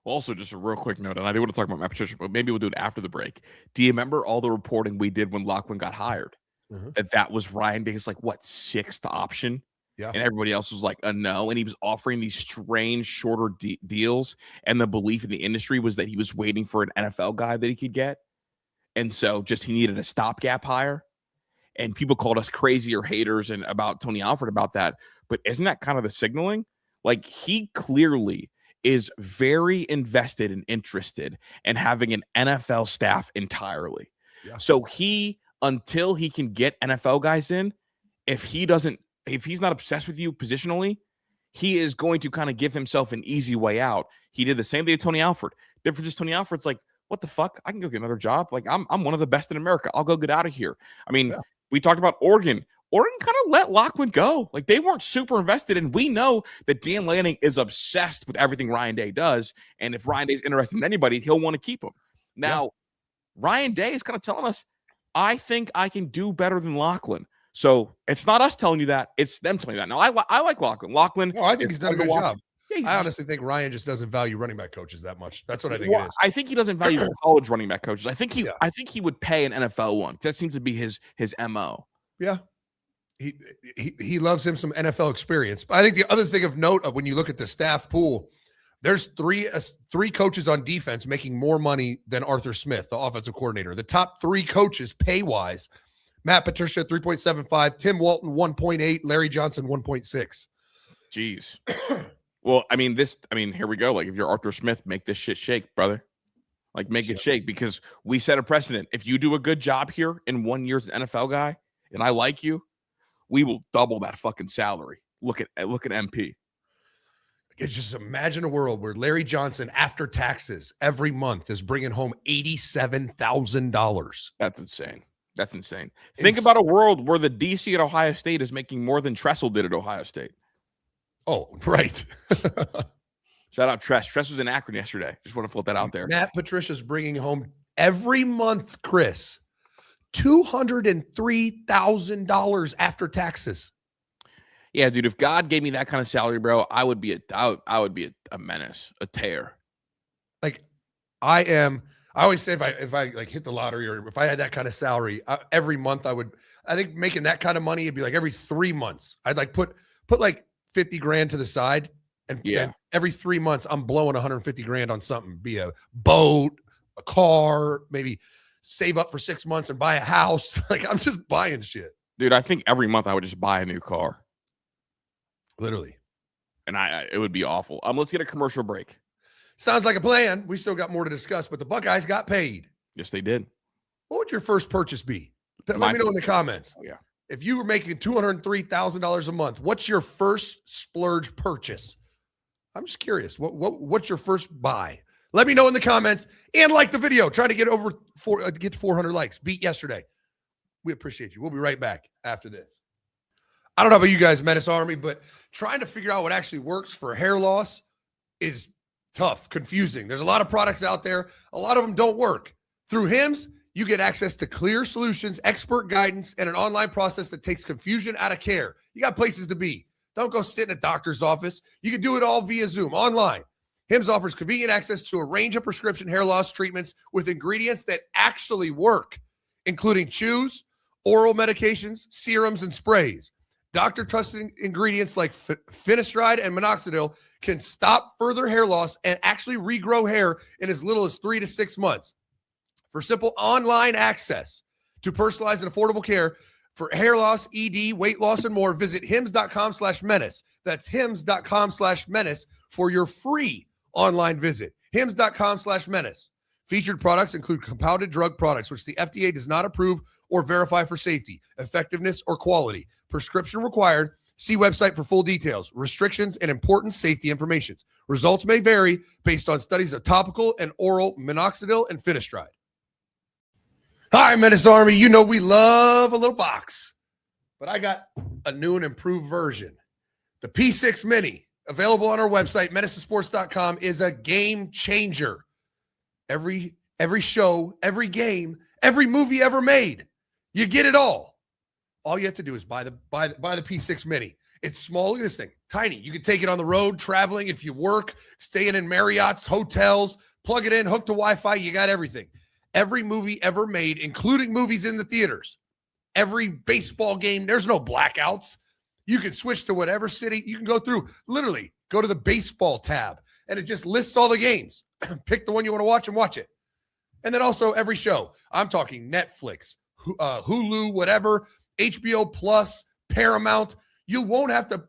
B: Also, just a real quick note, and I do want to talk about Matt Patricia, but maybe we'll do it after the break. Do you remember all the reporting we did when Loughlin got hired? That was Ryan Day's like, 6th option?
A: Yeah.
B: And everybody else was like, no. And he was offering these strange, shorter deals. And the belief in the industry was that he was waiting for an NFL guy that he could get. And so he needed a stopgap hire. And people called us crazy or haters and about Tony Alford about that. But isn't that kind of the signaling? Like, he clearly is very invested and interested in having an NFL staff entirely. Yeah. So until he can get NFL guys in, if he's not obsessed with you positionally, he is going to kind of give himself an easy way out. He did the same thing to Tony Alford. Difference is Tony Alford's like, what the fuck? I can go get another job. Like, I'm one of the best in America. I'll go get out of here. I mean, we talked about Oregon. Oregon kind of let Lockwood go. Like, they weren't super invested. And we know that Dan Lanning is obsessed with everything Ryan Day does. And if Ryan Day's interested in anybody, he'll want to keep him. Now, Ryan Day is kind of telling us, I think I can do better than Lachlan. So it's not us telling you that. It's them telling you that. Now, I like Lachlan. Lachlan.
A: No, I think he's done a good job.
B: Yeah,
A: I honestly think Ryan just doesn't value running back coaches that much. That's what I think it is.
B: I think he doesn't value college running back coaches. I think he would pay an NFL one. That seems to be his MO.
A: Yeah. He loves him some NFL experience. But I think the other thing of note of when you look at the staff pool, there's three coaches on defense making more money than Arthur Smith, the offensive coordinator. The top 3 coaches pay-wise, Matt Patricia 3.75, Tim Walton 1.8, Larry Johnson 1.6.
B: Jeez. Well, I mean, here we go. Like, if you're Arthur Smith, make this shit shake, brother. Like, make it shake, because we set a precedent. If you do a good job here in 1 year as an NFL guy, and I like you, we will double that fucking salary. Look at MP.
A: Just imagine a world where Larry Johnson, after taxes, every month is bringing home $87,000.
B: That's insane. That's insane. Think about a world where the DC at Ohio State is making more than Tressel did at Ohio State.
A: Oh, right.
B: Shout out Tress. Tress was in Akron yesterday. Just want to float that out there.
A: Matt Patricia's bringing home every month, Chris, $203,000 after taxes.
B: Yeah, dude. If God gave me that kind of salary, bro, I would be a menace, a tear.
A: Like, I always say if I like hit the lottery, or if I had that kind of salary, every month I think making that kind of money, it'd be like every 3 months. I'd like put like 50 grand to the side, and every 3 months I'm blowing 150 grand on something, be a boat, a car, maybe save up for 6 months and buy a house. Like, I'm just buying shit.
B: Dude, I think every month I would just buy a new car.
A: Literally.
B: And it would be awful. Let's get a commercial break.
A: Sounds like a plan. We still got more to discuss, but the Buckeyes got paid.
B: Yes, they did.
A: What would your first purchase be? Let me know in the comments.
B: Oh, yeah.
A: If you were making $203,000 a month, what's your first splurge purchase? I'm just curious. What's your first buy? Let me know in the comments, and like the video. Try to get get to 400 likes. Beat yesterday. We appreciate you. We'll be right back after this. I don't know about you guys, Menace Army, but trying to figure out what actually works for hair loss is tough, confusing. There's a lot of products out there. A lot of them don't work. Through Hims, you get access to clear solutions, expert guidance, and an online process that takes confusion out of care. You got places to be. Don't go sit in a doctor's office. You can do it all via Zoom, online. Hims offers convenient access to a range of prescription hair loss treatments with ingredients that actually work, including chews, oral medications, serums, and sprays. Doctor-trusted ingredients like finasteride and minoxidil can stop further hair loss and actually regrow hair in as little as 3 to 6 months. For simple online access to personalized and affordable care for hair loss, ED, weight loss, and more, visit hims.com/menace. That's hims.com/menace for your free online visit. hims.com/menace. Featured products include compounded drug products, which the FDA does not approve or verify for safety, effectiveness, or quality. Prescription required. See website for full details, restrictions, and important safety information. Results may vary based on studies of topical and oral minoxidil and finasteride. Hi, Menace Army. You know we love a little box, but I got a new and improved version. The P6 Mini, available on our website, menacesports.com, is a game changer. Every show, every game, every movie ever made, you get it all. All you have to do is buy the P6 Mini. It's small. Look at this thing, tiny. You can take it on the road, traveling, if you work, staying in Marriott's, hotels, plug it in, hook to Wi-Fi. You got everything. Every movie ever made, including movies in the theaters. Every baseball game, there's no blackouts. You can switch to whatever city. You can go through, literally, go to the baseball tab, and it just lists all the games. Pick the one you want to watch and watch it. And then also every show. I'm talking Netflix, Hulu, whatever, HBO Plus, Paramount. You won't have to,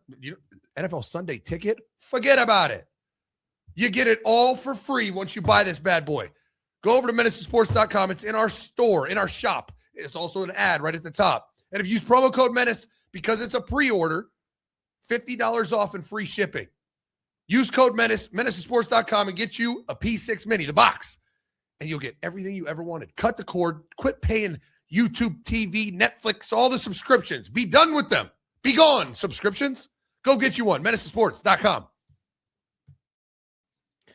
A: NFL Sunday Ticket, forget about it. You get it all for free once you buy this bad boy. Go over to menacesports.com. It's in our store, in our shop. It's also an ad right at the top. And if you use promo code MENACE, because it's a pre-order, $50 off and free shipping. Use code Menace, menacesports.com, and get you a P6 Mini, the box. And you'll get everything you ever wanted. Cut the cord. Quit paying YouTube, TV, Netflix, all the subscriptions. Be done with them. Be gone, subscriptions. Go get you one. menacesports.com.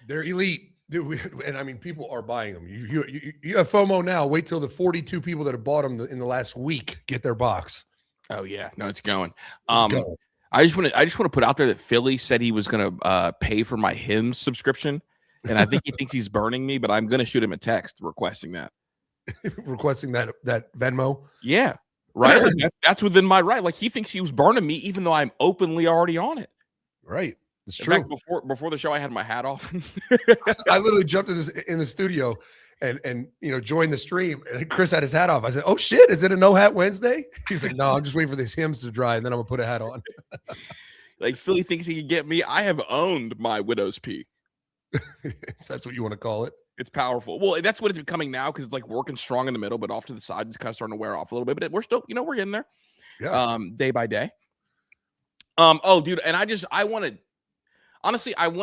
A: They're elite. Dude, and I mean, people are buying them. You have FOMO now. Wait till the 42 people that have bought them in the last week get their box.
B: Oh yeah, no, it's going.
A: It's going.
B: I just want to put out there that Philly said he was going to pay for my Hims subscription, and I think he thinks he's burning me. But I'm going to shoot him a text requesting that.
A: Requesting that Venmo.
B: Yeah, right. Like that's within my right. Like he thinks he was burning me, even though I'm openly already on it.
A: Right. It's
B: In
A: true.
B: fact, before the show, I had my hat off.
A: I literally jumped in the studio and joined the stream, and Chris had his hat off. I said, "Oh shit, is it a no hat Wednesday?" He's like, "No, I'm just waiting for these hymns to dry, and then I'm gonna put a hat on."
B: Like Philly thinks he can get me. I have owned my widow's peak.
A: If that's what you want to call it.
B: It's powerful. Well, that's what it's becoming now because it's like working strong in the middle, but off to the side, it's kind of starting to wear off a little bit. But we're still, we're getting there.
A: Yeah.
B: Day by day. Oh, dude, and I want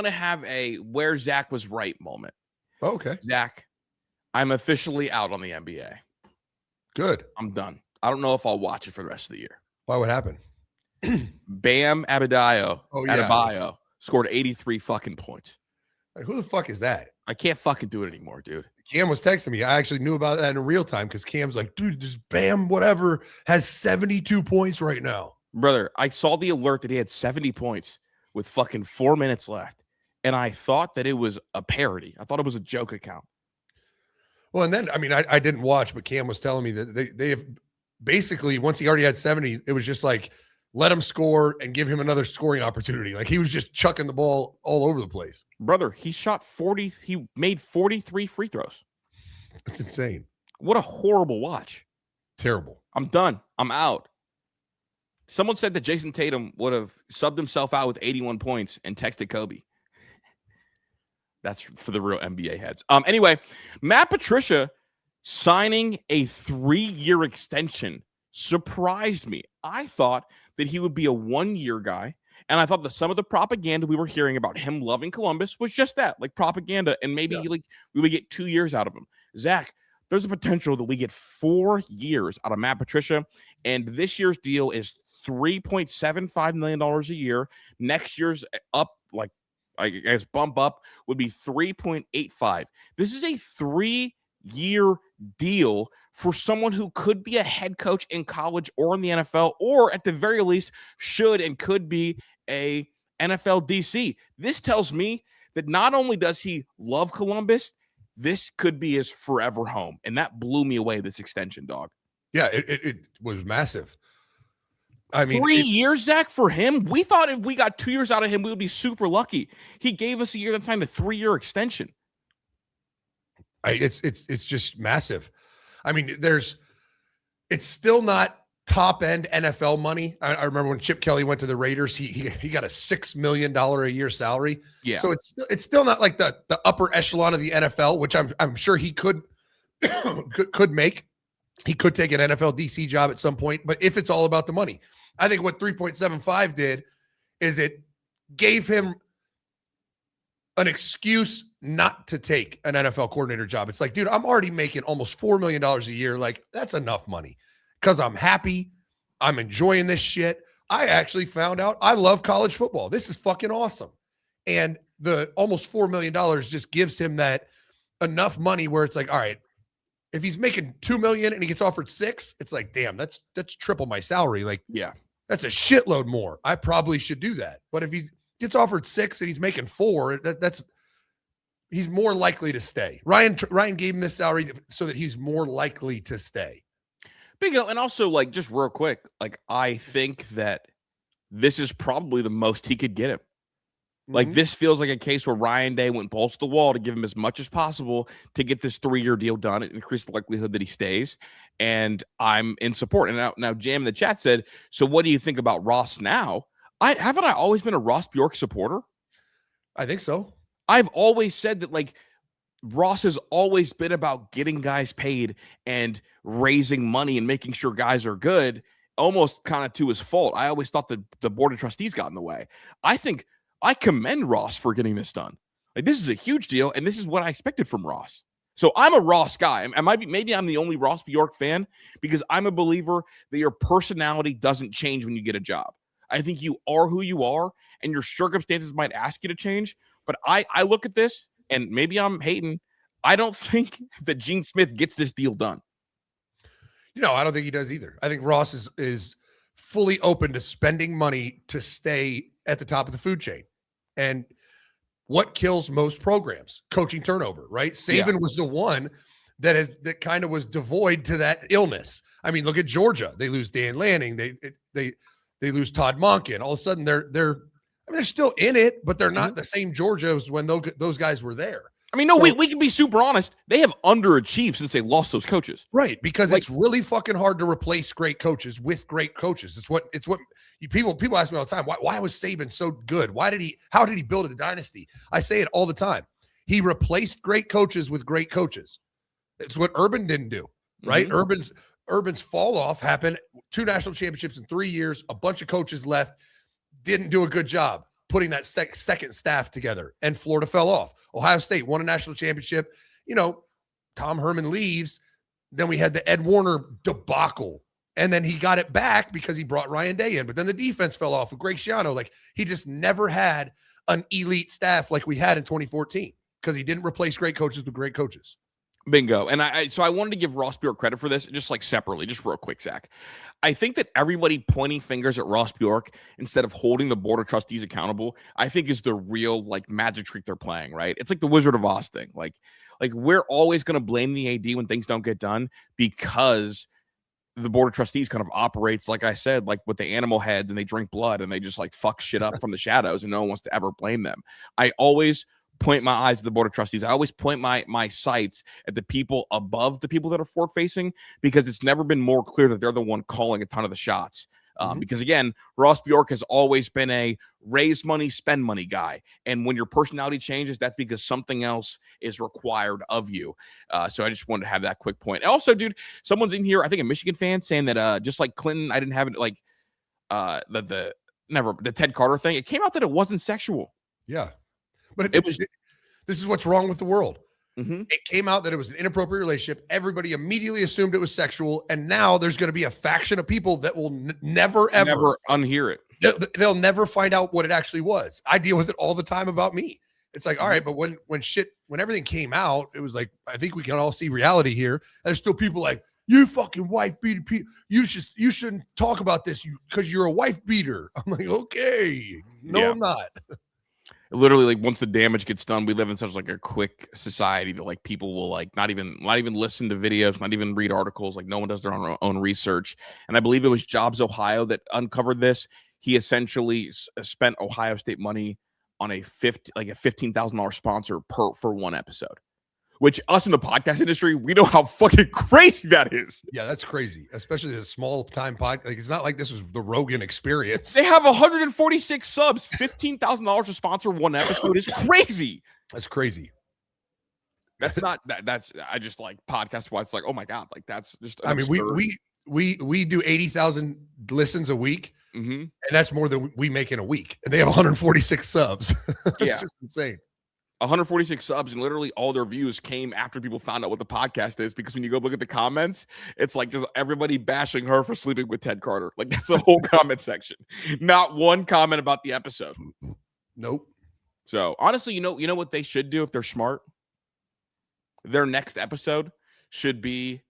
B: to have a where Zach was right moment.
A: Oh, okay.
B: Zach, I'm officially out on the NBA.
A: Good.
B: I'm done. I don't know if I'll watch it for the rest of the year.
A: Why? What happened?
B: Bam Adebayo.
A: Oh, yeah.
B: Adebayo scored 83 fucking points.
A: Like, who the fuck is that?
B: I can't fucking do it anymore, dude.
A: Cam was texting me. I actually knew about that in real time because Cam's like, dude, this Bam whatever has 72 points right now.
B: Brother, I saw the alert that he had 70 points with fucking 4 minutes left, and I thought that it was a parody. I thought it was a joke account.
A: Well, and then, I mean, I didn't watch, but Cam was telling me that they have basically, once he already had 70, it was just like, let him score and give him another scoring opportunity. Like he was just chucking the ball all over the place.
B: Brother, he shot 40. He made 43 free throws.
A: It's insane.
B: What a horrible watch.
A: Terrible.
B: I'm done. I'm out. Someone said that Jason Tatum would have subbed himself out with 81 points and texted Kobe. That's for the real NBA heads. Anyway, Matt Patricia signing a 3-year extension surprised me. I thought that he would be a 1-year guy, and I thought that some of the propaganda we were hearing about him loving Columbus was just that, like propaganda, and maybe we would get 2 years out of him. Zach, there's a potential that we get 4 years out of Matt Patricia, and this year's deal is $3.75 million a year. Next year's up, like I guess bump up, would be 3.85. This is a 3-year deal for someone who could be a head coach in college or in the NFL, or at the very least should and could be a NFL DC. This tells me that not only does he love Columbus, this could be his forever home. And that blew me away, this extension, dog.
A: Yeah, it was massive. I mean,
B: 3 years, Zach, for him. We thought if we got 2 years out of him, we would be super lucky. He gave us a year, that signed a 3-year extension.
A: It's just massive. I mean, it's still not top end NFL money. I remember when Chip Kelly went to the Raiders, he got a $6 million a year salary.
B: Yeah.
A: So it's still not like the upper echelon of the NFL, which I'm sure he could make. He could take an NFL DC job at some point, but if it's all about the money, I think what 3.75 did is it gave him an excuse not to take an NFL coordinator job. It's like, dude, I'm already making almost $4 million a year. Like, that's enough money because I'm happy. I'm enjoying this shit. I actually found out I love college football. This is fucking awesome. And the almost $4 million just gives him that enough money where it's like, all right, if he's making $2 million and he gets offered $6 million, it's like, damn, that's triple my salary. Like,
B: yeah,
A: that's a shitload more. I probably should do that. But if he gets offered $6 million and he's making $4 million, he's more likely to stay. Ryan gave him this salary so that he's more likely to stay.
B: Bingo. And also, like, just real quick, like, I think that this is probably the most he could get him. Like, this feels like a case where Ryan Day went balls to the wall to give him as much as possible to get this 3-year deal done and increase the likelihood that he stays. And I'm in support. And now Jam in the chat said, so what do you think about Ross now? Haven't I always been a Ross Bjork supporter?
A: I think so.
B: I've always said that, like, Ross has always been about getting guys paid and raising money and making sure guys are good. almost kind of to his fault. I always thought that the board of trustees got in the way. I think I commend Ross for getting this done. Like, this is a huge deal, and this is what I expected from Ross. So I'm a Ross guy. Maybe I'm the only Ross Bjork fan because I'm a believer that your personality doesn't change when you get a job. I think you are who you are, and your circumstances might ask you to change. But I look at this, and maybe I'm hating. I don't think that Gene Smith gets this deal done.
A: I don't think he does either. I think Ross is fully open to spending money to stay at the top of the food chain. And what kills most programs? Coaching turnover, right? Saban was the one that kind of was devoid to that illness. I mean, look at Georgia. They lose Dan Lanning. They lose Todd Monken. All of a sudden, they're still in it, but they're not the same Georgia as when those guys were there.
B: I mean, no, we can be super honest. They have underachieved since they lost those coaches.
A: Right, because it's really fucking hard to replace great coaches with great coaches. It's what people ask me all the time. Why was Saban so good? How did he build a dynasty? I say it all the time. He replaced great coaches with great coaches. It's what Urban didn't do, right? Mm-hmm. Urban's fall off happened. 2 national championships in 3 years. A bunch of coaches left. Didn't do a good job putting that second staff together, and Florida fell off. Ohio State won a national championship. Tom Herman leaves. Then we had the Ed Warner debacle, and then he got it back because he brought Ryan Day in. But then the defense fell off with Greg Schiano. Like, he just never had an elite staff like we had in 2014 because he didn't replace great coaches with great coaches.
B: Bingo. And so I wanted to give Ross Bjork credit for this, just like separately, just real quick, Zach. I think that everybody pointing fingers at Ross Bjork instead of holding the board of trustees accountable, I think is the real like magic trick they're playing, right? It's like the Wizard of Oz thing. Like we're always going to blame the AD when things don't get done because the board of trustees kind of operates, like I said, like with the animal heads, and they drink blood and they just like fuck shit up from the shadows, and no one wants to ever blame them. I always point my eyes to the board of trustees. I always point my sights at the people above the people that are forward facing, because it's never been more clear that they're the one calling a ton of the shots. Because again, Ross Bjork has always been a raise money, spend money guy. And when your personality changes, that's because something else is required of you. So I just wanted to have that quick point. Also, dude, someone's in here, I think a Michigan fan, saying that just like Clinton, I didn't have it like the Ted Carter thing. It came out that it wasn't sexual.
A: Yeah. But this is what's wrong with the world.
B: Mm-hmm.
A: It came out that it was an inappropriate relationship. Everybody immediately assumed it was sexual. And now there's going to be a faction of people that will never, ever
B: unhear it.
A: They'll never find out what it actually was. I deal with it all the time about me. It's like, all right, but when everything came out, it was like, I think we can all see reality here. There's still people like, you fucking wife beater. You shouldn't talk about this because you're a wife beater. I'm like, okay. No, I'm not.
B: Literally, like, once the damage gets done, we live in such like a quick society that like people will like not even listen to videos, not even read articles. Like, no one does their own research. And I believe it was Jobs Ohio that uncovered this. He essentially spent Ohio State money on a $15,000 sponsor for one episode. Which us in the podcast industry, we know how fucking crazy that is.
A: Yeah, that's crazy, especially a small time podcast. Like, it's not like this was the Rogan Experience.
B: They have 146 subs. $15,000 to sponsor one episode is crazy.
A: That's crazy.
B: That's not that. That's I just like podcast wise. It's like, oh my god, like that's just.
A: I mean, we do 80,000 listens a week, and that's more than we make in a week. And they have 146 subs. It's just insane.
B: 146 subs, and literally all their views came after people found out what the podcast is, because when you go look at the comments, it's like just everybody bashing her for sleeping with Ted Carter. Like, that's the whole comment section. Not one comment about the episode.
A: Nope.
B: So honestly, you know what they should do if they're smart? Their next episode should be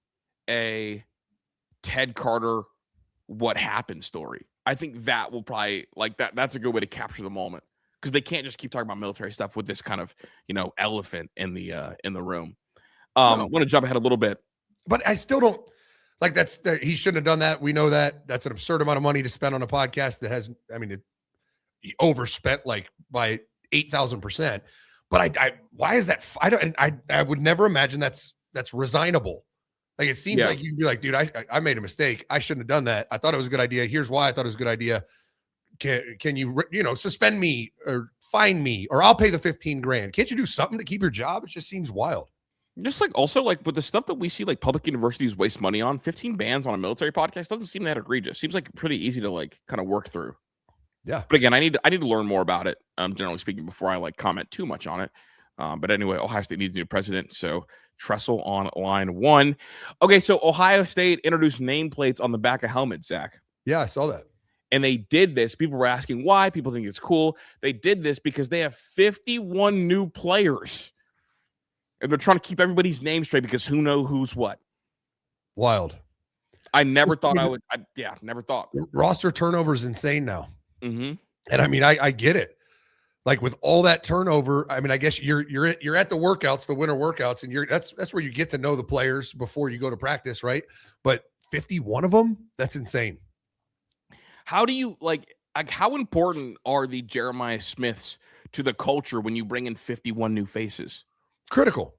B: a Ted Carter what happened story. I think that will probably like that. That's a good way to capture the moment. Because they can't just keep talking about military stuff with this kind of, elephant in the room. I want to jump ahead a little bit,
A: but I still don't like he shouldn't have done that. We know that that's an absurd amount of money to spend on a podcast that has, it overspent like by 8,000%. But why is that? I would never imagine that's resignable. Like, it seems like you'd be like, dude, I made a mistake. I shouldn't have done that. I thought it was a good idea. Here's why I thought it was a good idea. Can you suspend me or fine me, or I'll pay the $15,000? Can't you do something to keep your job? It just seems wild.
B: Just like also like with the stuff that we see like public universities waste money on, 15 bans on a military podcast doesn't seem that egregious. Seems like pretty easy to like kind of work through.
A: Yeah.
B: But again, I need to learn more about it, generally speaking, before I like comment too much on it. But anyway, Ohio State needs a new president. So Tressel on line 1. Okay, so Ohio State introduced nameplates on the back of helmets, Zach.
A: Yeah, I saw that.
B: And they did this. People were asking why. People think it's cool. They did this because they have 51 new players. And they're trying to keep everybody's name straight because who knows who's what.
A: Wild.
B: I never thought I would. Never thought.
A: Roster turnover is insane now.
B: Mm-hmm.
A: And I mean, I get it. Like with all that turnover, I mean, I guess you're at the workouts, the winter workouts, and that's where you get to know the players before you go to practice, right? But 51 of them, that's insane.
B: How do you like how important are the Jeremiah Smiths to the culture when you bring in 51 new faces?
A: Critical.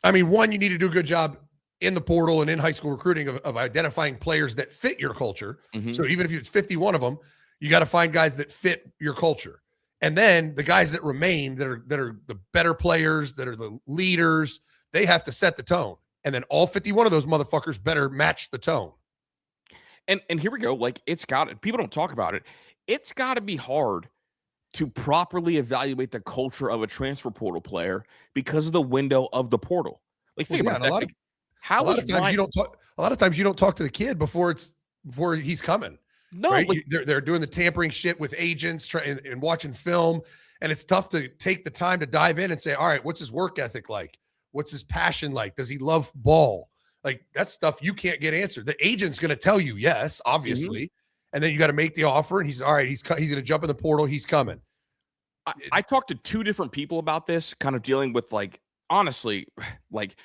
A: I mean, one, you need to do a good job in the portal and in high school recruiting of identifying players that fit your culture.
B: Mm-hmm.
A: So even if it's 51 of them, you got to find guys that fit your culture. And then the guys that remain that are the better players, that are the leaders, they have to set the tone. And then all 51 of those motherfuckers better match the tone.
B: And here we go. Like people don't talk about it. It's got to be hard to properly evaluate the culture of a transfer portal player because of the window of the portal. Like think about that. A lot of times you don't talk to the kid before he's coming. No,
A: right? They're doing the tampering shit with agents and watching film, and it's tough to take the time to dive in and say, all right, what's his work ethic like? What's his passion like? Does he love ball? Like that's stuff you can't get answered. The agent's going to tell you yes, obviously, and then you got to make the offer. And he's all right. He's going to jump in the portal. He's coming.
B: I talked to 2 different people about this, kind of dealing with like honestly, like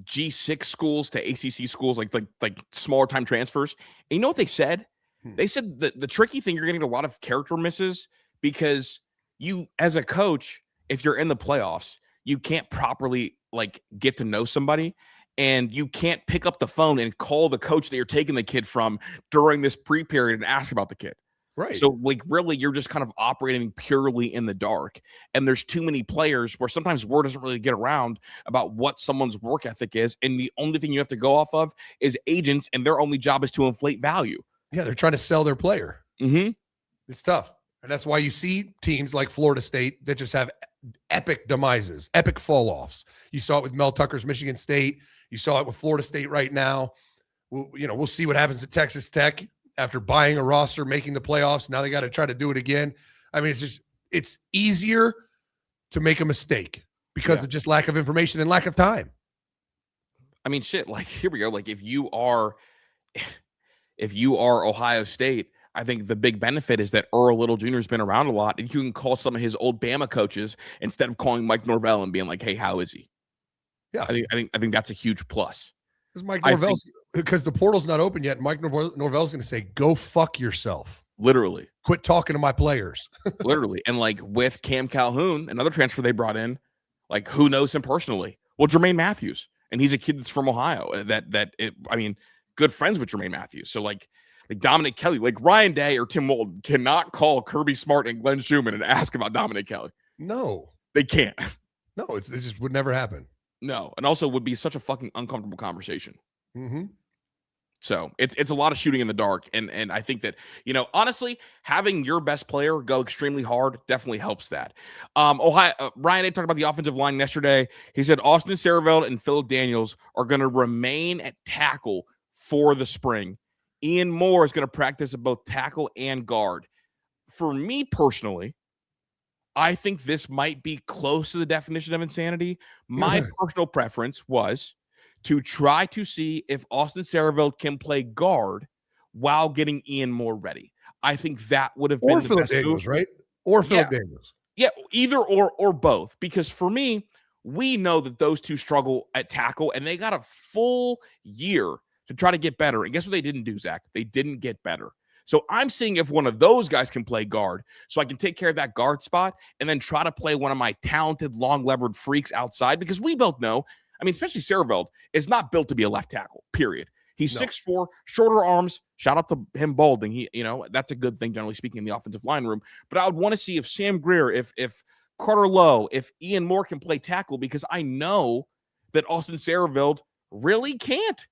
B: G6 schools to ACC schools, like smaller time transfers. And you know what they said? They said that the tricky thing, you're getting a lot of character misses because you, as a coach, if you're in the playoffs, you can't properly like get to know somebody, and you can't pick up the phone and call the coach that you're taking the kid from during this pre-period and ask about the kid.
A: Right.
B: So like really you're just kind of operating purely in the dark, and there's too many players where sometimes word doesn't really get around about what someone's work ethic is, and the only thing you have to go off of is agents, and their only job is to inflate value.
A: Yeah, they're trying to sell their player.
B: Mm-hmm.
A: It's tough. And that's why you see teams like Florida State that just have epic demises, epic fall-offs. You saw it with Mel Tucker's Michigan State. You saw it with Florida State right now. We'll see what happens at Texas Tech after buying a roster, making the playoffs. Now they got to try to do it again. I mean, it's easier to make a mistake because of just lack of information and lack of time.
B: I mean, shit, like here we go. Like if you are Ohio State, I think the big benefit is that Earl Little Jr. has been around a lot, and you can call some of his old Bama coaches instead of calling Mike Norvell and being like, "Hey, how is he?"
A: Yeah,
B: I think that's a huge plus.
A: Because Mike Norvell's because the portal's not open yet. Mike Norvell's going to say, "Go fuck yourself."
B: Literally,
A: quit talking to my players.
B: Literally, and like with Cam Calhoun, another transfer they brought in, like who knows him personally? Well, Jermaine Matthews, and he's a kid that's from Ohio. Good friends with Jermaine Matthews. So like Dominic Kelly, like Ryan Day or Tim Walton cannot call Kirby Smart and Glenn Schumann and ask about Dominic Kelly.
A: No,
B: they can't.
A: No, it just would never happen.
B: No, and also would be such a fucking uncomfortable conversation.
A: Mm-hmm.
B: So it's a lot of shooting in the dark, and I think that honestly, having your best player go extremely hard definitely helps that. Ryan Day talked about the offensive line yesterday. He said Austin Sareveld and Philip Daniels are going to remain at tackle for the spring. Ian Moore is going to practice at both tackle and guard. For me personally, I think this might be close to the definition of insanity. My personal preference was to try to see if Austin Sareveld can play guard while getting Ian Moore ready. I think that would have been the
A: Philip
B: best
A: Daniels,
B: move.
A: right? Or Philip Daniels.
B: Yeah, either or both. Because for me, we know that those two struggle at tackle, and they got a full year to try to get better. And guess what they didn't do, Zach? They didn't get better. So I'm seeing if one of those guys can play guard so I can take care of that guard spot and then try to play one of my talented, long-levered freaks outside, because we both know, I mean, especially Sareveld is not built to be a left tackle, period. He's 6'4", shorter arms. Shout out to him balding. He, that's a good thing, generally speaking, in the offensive line room. But I would want to see if Sam Greer, if Carter Lowe, if Ian Moore can play tackle, because I know that Austin Sareveld really can't.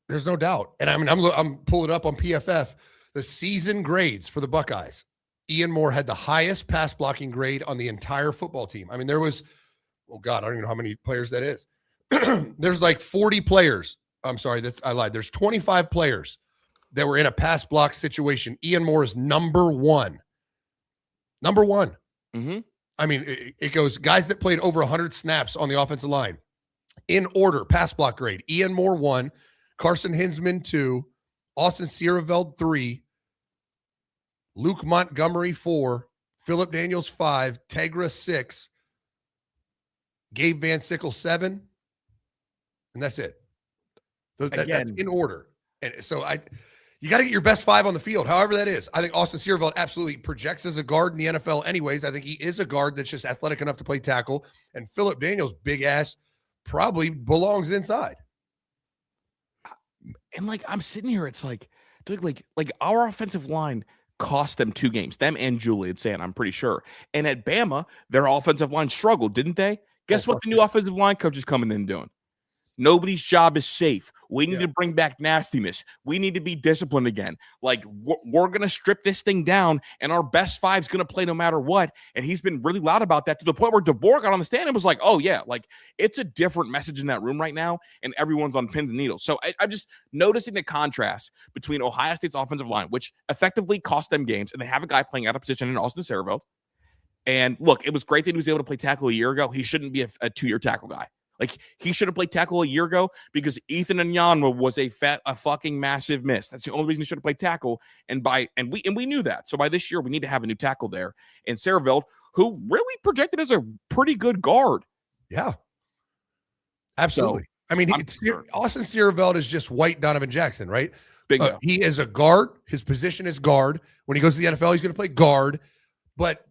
A: There's no doubt. And I'm pulling up on PFF the season grades for the Buckeyes. Ian Moore had the highest pass blocking grade on the entire football team. I mean, there was, oh God, I don't even know how many players that is. There's like 40 players. I'm sorry, I lied. There's 25 players that were in a pass block situation. Ian Moore is number one. Number one.
B: Mm-hmm.
A: I mean, it goes guys that played over 100 snaps on the offensive line. In order, pass block grade. Ian Moore 1, Carson Hinsman 2, Austin Sareveld 3, Luke Montgomery 4, Phillip Daniels 5, Tegra 6, Gabe Van Sickle 7, and that's it. That's in order. And so you got to get your best 5 on the field, however that is. I think Austin Sareveld absolutely projects as a guard in the NFL anyways. I think he is a guard that's just athletic enough to play tackle. And Phillip Daniels, big ass, probably belongs inside.
B: And like, I'm sitting here, it's like, dude, like our offensive line cost them 2 games, them and Julian Sand, I'm pretty sure. And at Bama, their offensive line struggled, didn't they? Guess what the new offensive line coach is coming in doing? Nobody's job is safe. We need to bring back nastiness. We need to be disciplined again. Like, we're going to strip this thing down, and our best 5 is going to play no matter what. And he's been really loud about that to the point where DeBoer got on the stand and was like, oh, yeah, like, it's a different message in that room right now, and everyone's on pins and needles. So I'm just noticing the contrast between Ohio State's offensive line, which effectively cost them games, and they have a guy playing out of position in Austin Sareveld. And look, it was great that he was able to play tackle a year ago. He shouldn't be a 2-year tackle guy. Like, he should have played tackle a year ago because Ethan Anyanwu was a fucking massive miss. That's the only reason he should have played tackle. And we knew that. So by this year, we need to have a new tackle there. And Sareveld, who really projected as a pretty good guard.
A: Yeah, absolutely. So, I mean, Austin Sareveld is just white Donovan Jackson, right? He is a guard. His position is guard. When he goes to the NFL, he's going to play guard. But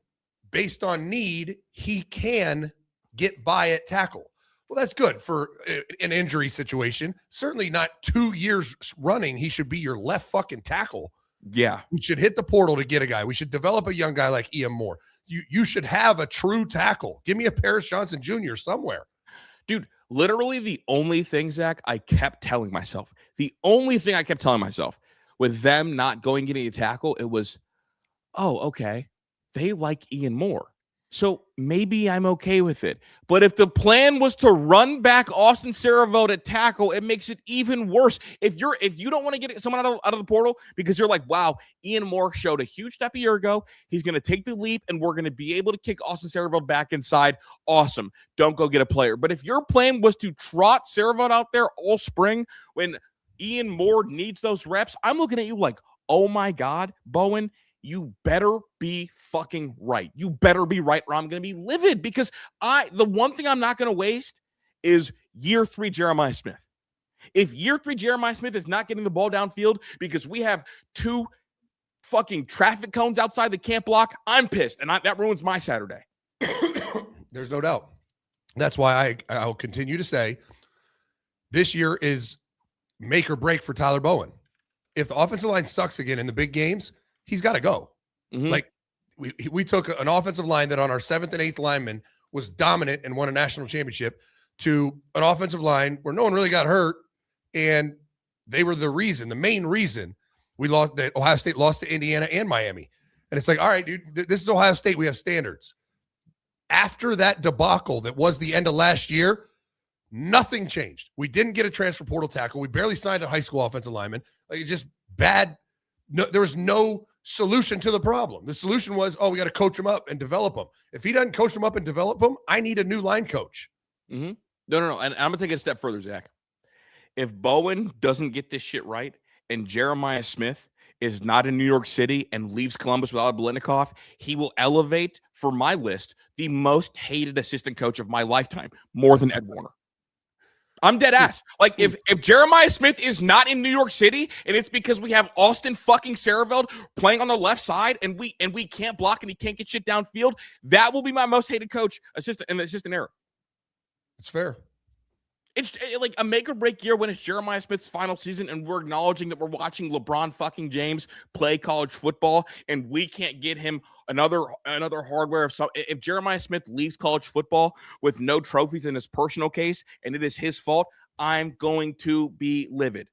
A: based on need, he can get by at tackle. Well, that's good for an injury situation. Certainly not 2 years running. He should be your left fucking tackle.
B: Yeah.
A: We should hit the portal to get a guy. We should develop a young guy like Ian Moore. You should have a true tackle. Give me a Paris Johnson Jr. somewhere.
B: Dude, literally the only thing, Zach, I kept telling myself, with them not going getting a tackle, it was, oh, okay, they like Ian Moore. So maybe I'm okay with it. But if the plan was to run back Austin Sareveld at tackle, it makes it even worse. If you don't want to get someone out of the portal because you're like, wow, Ian Moore showed a huge step a year ago. He's going to take the leap, and we're going to be able to kick Austin Sareveld back inside. Awesome. Don't go get a player. But if your plan was to trot Sareveld out there all spring when Ian Moore needs those reps, I'm looking at you like, oh my God, Bowen, you better be fucking right. You better be right, or I'm going to be livid, because the one thing I'm not going to waste is year 3 Jeremiah Smith. If year 3 Jeremiah Smith is not getting the ball downfield because we have 2 fucking traffic cones outside the camp block, I'm pissed, and that ruins my Saturday.
A: There's no doubt. That's why I'll continue to say this year is make or break for Tyler Bowen. If the offensive line sucks again in the big games, he's got to go. Mm-hmm. Like we took an offensive line that on our 7th and 8th lineman was dominant and won a national championship to an offensive line where no one really got hurt. And they were the main reason we lost, that Ohio State lost to Indiana and Miami. And it's like, all right, dude, this is Ohio State. We have standards. After that debacle that was the end of last year, nothing changed. We didn't get a transfer portal tackle. We barely signed a high school offensive lineman. Like, just bad. No, there was no solution to the problem. The solution was, we got to coach him up and develop him. If he doesn't coach him up and develop him, I need a new line coach.
B: Mm-hmm. No. And I'm going to take it a step further, Zach. If Bowen doesn't get this shit right and Jeremiah Smith is not in New York City and leaves Columbus without a Biletnikoff, he will elevate, for my list, the most hated assistant coach of my lifetime, more than Ed Warner. I'm dead ass. Like, if Jeremiah Smith is not in New York City and it's because we have Austin fucking Sareveld playing on the left side and we can't block and he can't get shit downfield, that will be my most hated coach assistant in the assistant era.
A: It's fair.
B: It's like a make or break year when it's Jeremiah Smith's final season and we're acknowledging that we're watching LeBron fucking James play college football and we can't get him another hardware. If Jeremiah Smith leaves college football with no trophies in his personal case and it is his fault, I'm going to be livid.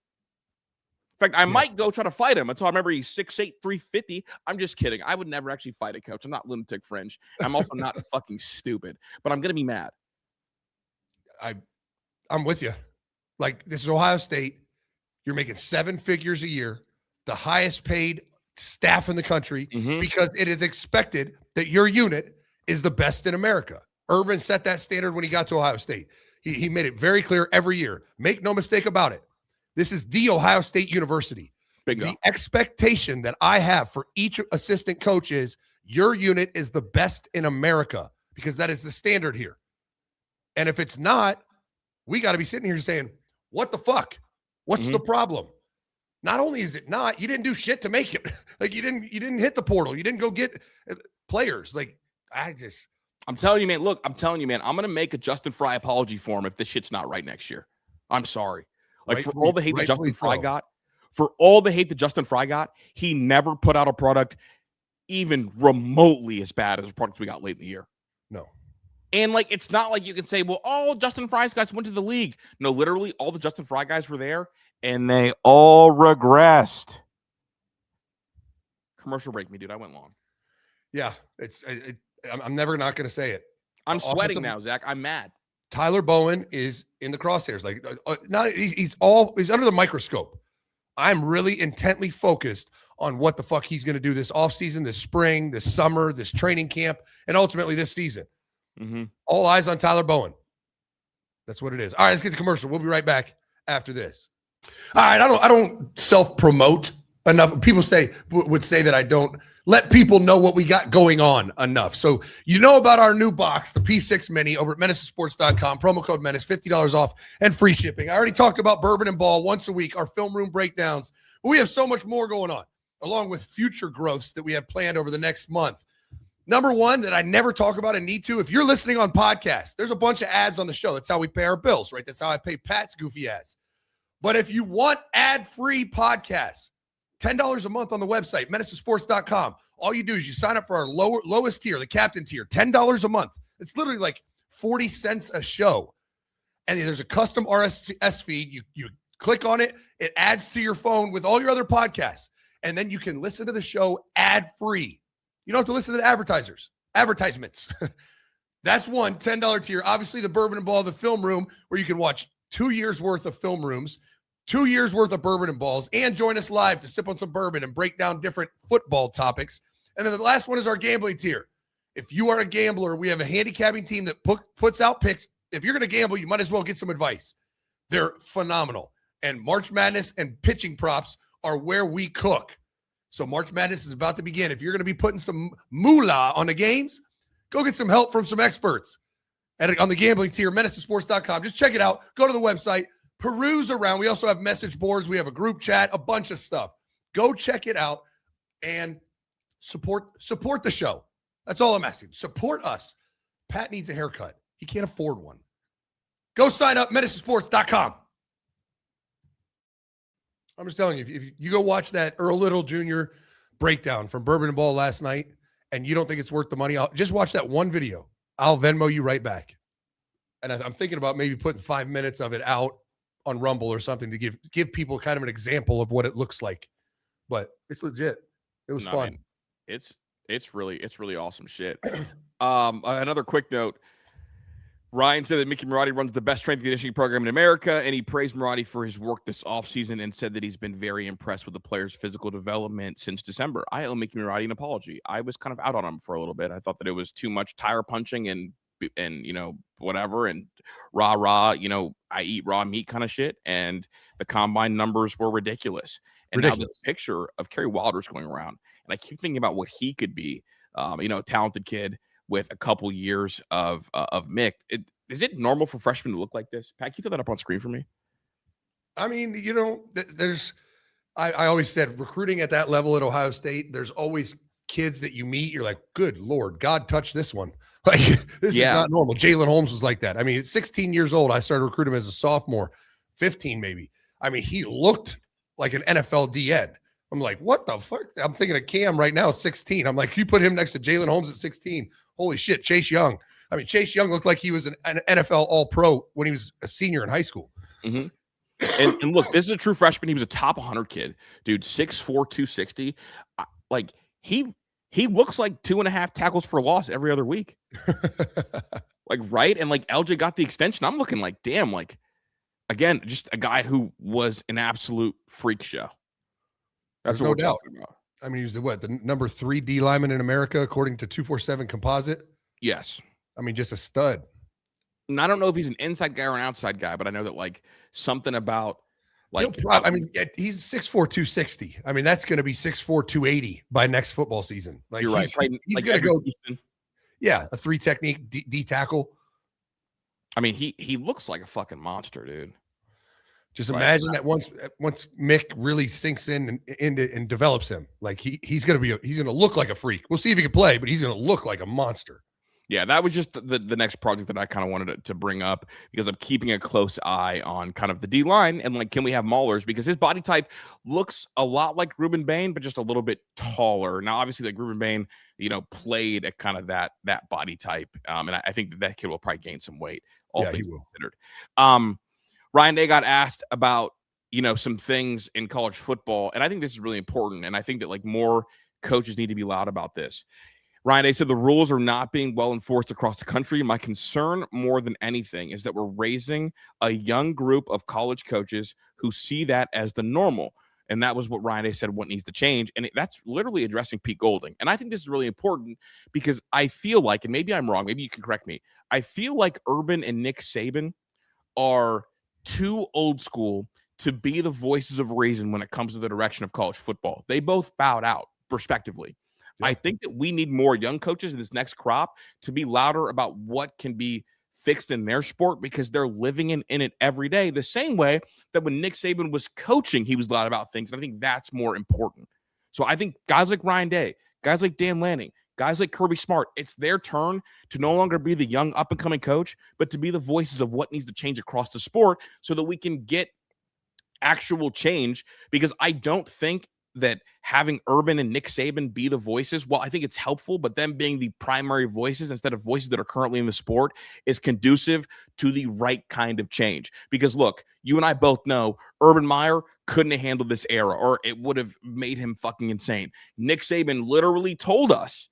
B: In fact, I might go try to fight him until I remember he's 6'8", 350. I'm just kidding. I would never actually fight a coach. I'm not lunatic fringe. I'm also not fucking stupid, but I'm going to be mad.
A: I'm with you. Like, this is Ohio State. You're making 7 figures a year, the highest paid staff in the country, because it is expected that your unit is the best in America. Urban set that standard when he got to Ohio State. He made it very clear every year. Make no mistake about it. This is the Ohio State University.
B: Bingo.
A: The expectation that I have for each assistant coach is your unit is the best in America, because that is the standard here. And if it's not, we got to be sitting here saying, what the fuck? What's the problem? Not only is it not, you didn't do shit to make it. Like, you didn't hit the portal. You didn't go get players. Like,
B: I'm telling you, man, look, I'm going to make a Justin Fry apology for him if this shit's not right next year. I'm sorry. Like, for all the hate that Justin Fry got, he never put out a product even remotely as bad as the product we got late in the year.
A: No.
B: And, like, it's not like you can say, well, all Justin Fry's guys went to the league. No, literally, all the Justin Fry guys were there, and they all regressed. Commercial break me, dude. I went long.
A: Yeah, I'm never not going to say it.
B: I'm sweating now, Zach. I'm mad.
A: Tyler Bowen is in the crosshairs. Like, he's under the microscope. I'm really intently focused on what the fuck he's going to do this offseason, this spring, this summer, this training camp, and ultimately this season. All eyes on Tyler Bowen. That's what it is. All right, let's get to commercial. We'll be right back after this. All right, I don't self-promote enough. People would say that I don't let people know what we got going on enough. So you know about our new box, the P6 Mini, over at menacesports.com. Promo code Menace, $50 off and free shipping. I already talked about Bourbon and Ball once a week, our film room breakdowns. But we have so much more going on, along with future growths that we have planned over the next month. Number one that I never talk about and need to, if you're listening on podcasts, there's a bunch of ads on the show. That's how we pay our bills, right? That's how I pay Pat's goofy ass. But if you want ad-free podcasts, $10 a month on the website, menacesports.com. All you do is you sign up for our lowest tier, the captain tier, $10 a month. It's literally like 40 cents a show. And there's a custom RSS feed. You click on it. It adds to your phone with all your other podcasts. And then you can listen to the show ad-free. You don't have to listen to the advertisements. That's one $10 tier. Obviously, the Bourbon and Ball, the film room, where you can watch 2 years worth of film rooms, 2 years worth of Bourbon and Balls, and join us live to sip on some bourbon and break down different football topics. And then the last one is our gambling tier. If you are a gambler, we have a handicapping team that puts out picks. If you're going to gamble, you might as well get some advice. They're phenomenal. And March Madness and pitching props are where we cook. So March Madness is about to begin. If you're going to be putting some moolah on the games, go get some help from some experts on the gambling tier, menacesports.com. Just check it out. Go to the website, peruse around. We also have message boards. We have a group chat, a bunch of stuff. Go check it out and support the show. That's all I'm asking. Support us. Pat needs a haircut. He can't afford one. Go sign up, menacesports.com. I'm just telling you, if you go watch that Earl Little Jr. breakdown from Bourbon and Ball last night and you don't think it's worth the money, just watch that one video. I'll Venmo you right back. And I'm thinking about maybe putting 5 minutes of it out on Rumble or something to give people kind of an example of what it looks like. But it's legit. It was fun.
B: Man, it's really awesome shit. Another quick note. Ryan said that Mickey Marotti runs the best strength and conditioning program in America, and he praised Marotti for his work this offseason and said that he's been very impressed with the player's physical development since December. I owe Mickey Marotti an apology. I was kind of out on him for a little bit. I thought that it was too much tire punching and whatever, and rah, I eat raw meat kind of shit, and the combine numbers were ridiculous. And now this picture of Kerry Wilder's going around, and I keep thinking about what he could be, a talented kid with a couple years of Mick. Is it normal for freshmen to look like this? Pat, can you throw that up on screen for me?
A: I mean, I always said recruiting at that level at Ohio State, there's always kids that you meet, you're like, good Lord, God touched this one. Like, this is
B: Yeah.
A: not normal. Jalen Holmes was like that. I mean, at 16 years old, I started recruiting him as a sophomore, 15 maybe. I mean, he looked like an NFL DN. I'm like, what the fuck? I'm thinking of Cam right now, 16. I'm like, you put him next to Jalen Holmes at 16. Holy shit, Chase Young. I mean, Chase Young looked like he was an NFL All-Pro when he was a senior in high school.
B: Mm-hmm. And look, this is a true freshman. He was a top 100 kid, dude. 6'4", 260. Like he looks like 2.5 tackles for loss every other week. Like, right? And like LJ got the extension. I'm looking like, damn, like, again, just a guy who was an absolute freak show. That's what we're talking about.
A: I mean, he was the number 3 D lineman in America, according to 247 Composite.
B: Yes.
A: I mean, just a stud.
B: And I don't know if he's an inside guy or an outside guy, but I know that like something about like,
A: I mean, he's 6'4", 260. I mean, that's going to be 6'4", 280 by next football season. Like,
B: you're right.
A: He's
B: Like
A: going to go.
B: Houston.
A: Yeah, a 3 technique D tackle.
B: I mean, he looks like a fucking monster, dude.
A: Just imagine that once Mick really sinks in and develops him, like he's going to look like a freak. We'll see if he can play, but he's going to look like a monster.
B: Yeah, that was just the next project that I kind of wanted to bring up because I'm keeping a close eye on kind of the D line and like, can we have Maulers? Because his body type looks a lot like Ruben Bain, but just a little bit taller. Now, obviously, like Ruben Bain, played at kind of that body type, and I think that kid will probably gain some weight. All things considered. Ryan Day got asked about some things in college football, and I think this is really important. And I think that like more coaches need to be loud about this. Ryan Day said the rules are not being well enforced across the country. My concern more than anything is that we're raising a young group of college coaches who see that as the normal. And that was what Ryan Day said, what needs to change. And that's literally addressing Pete Golding. And I think this is really important because I feel like, and maybe I'm wrong, maybe you can correct me, I feel like Urban and Nick Saban are too old school to be the voices of reason when it comes to the direction of college football. They both bowed out, respectively. I think that we need more young coaches in this next crop to be louder about what can be fixed in their sport because they're living in it every day. The same way that when Nick Saban was coaching, he was loud about things. And I think that's more important. So I think guys like Ryan Day, guys like Dan Lanning, guys like Kirby Smart, it's their turn to no longer be the young up-and-coming coach, but to be the voices of what needs to change across the sport so that we can get actual change. Because I don't think that having Urban and Nick Saban be the voices, well, I think it's helpful, but them being the primary voices instead of voices that are currently in the sport is conducive to the right kind of change. Because look, you and I both know Urban Meyer couldn't have handled this era or it would have made him fucking insane. Nick Saban literally told us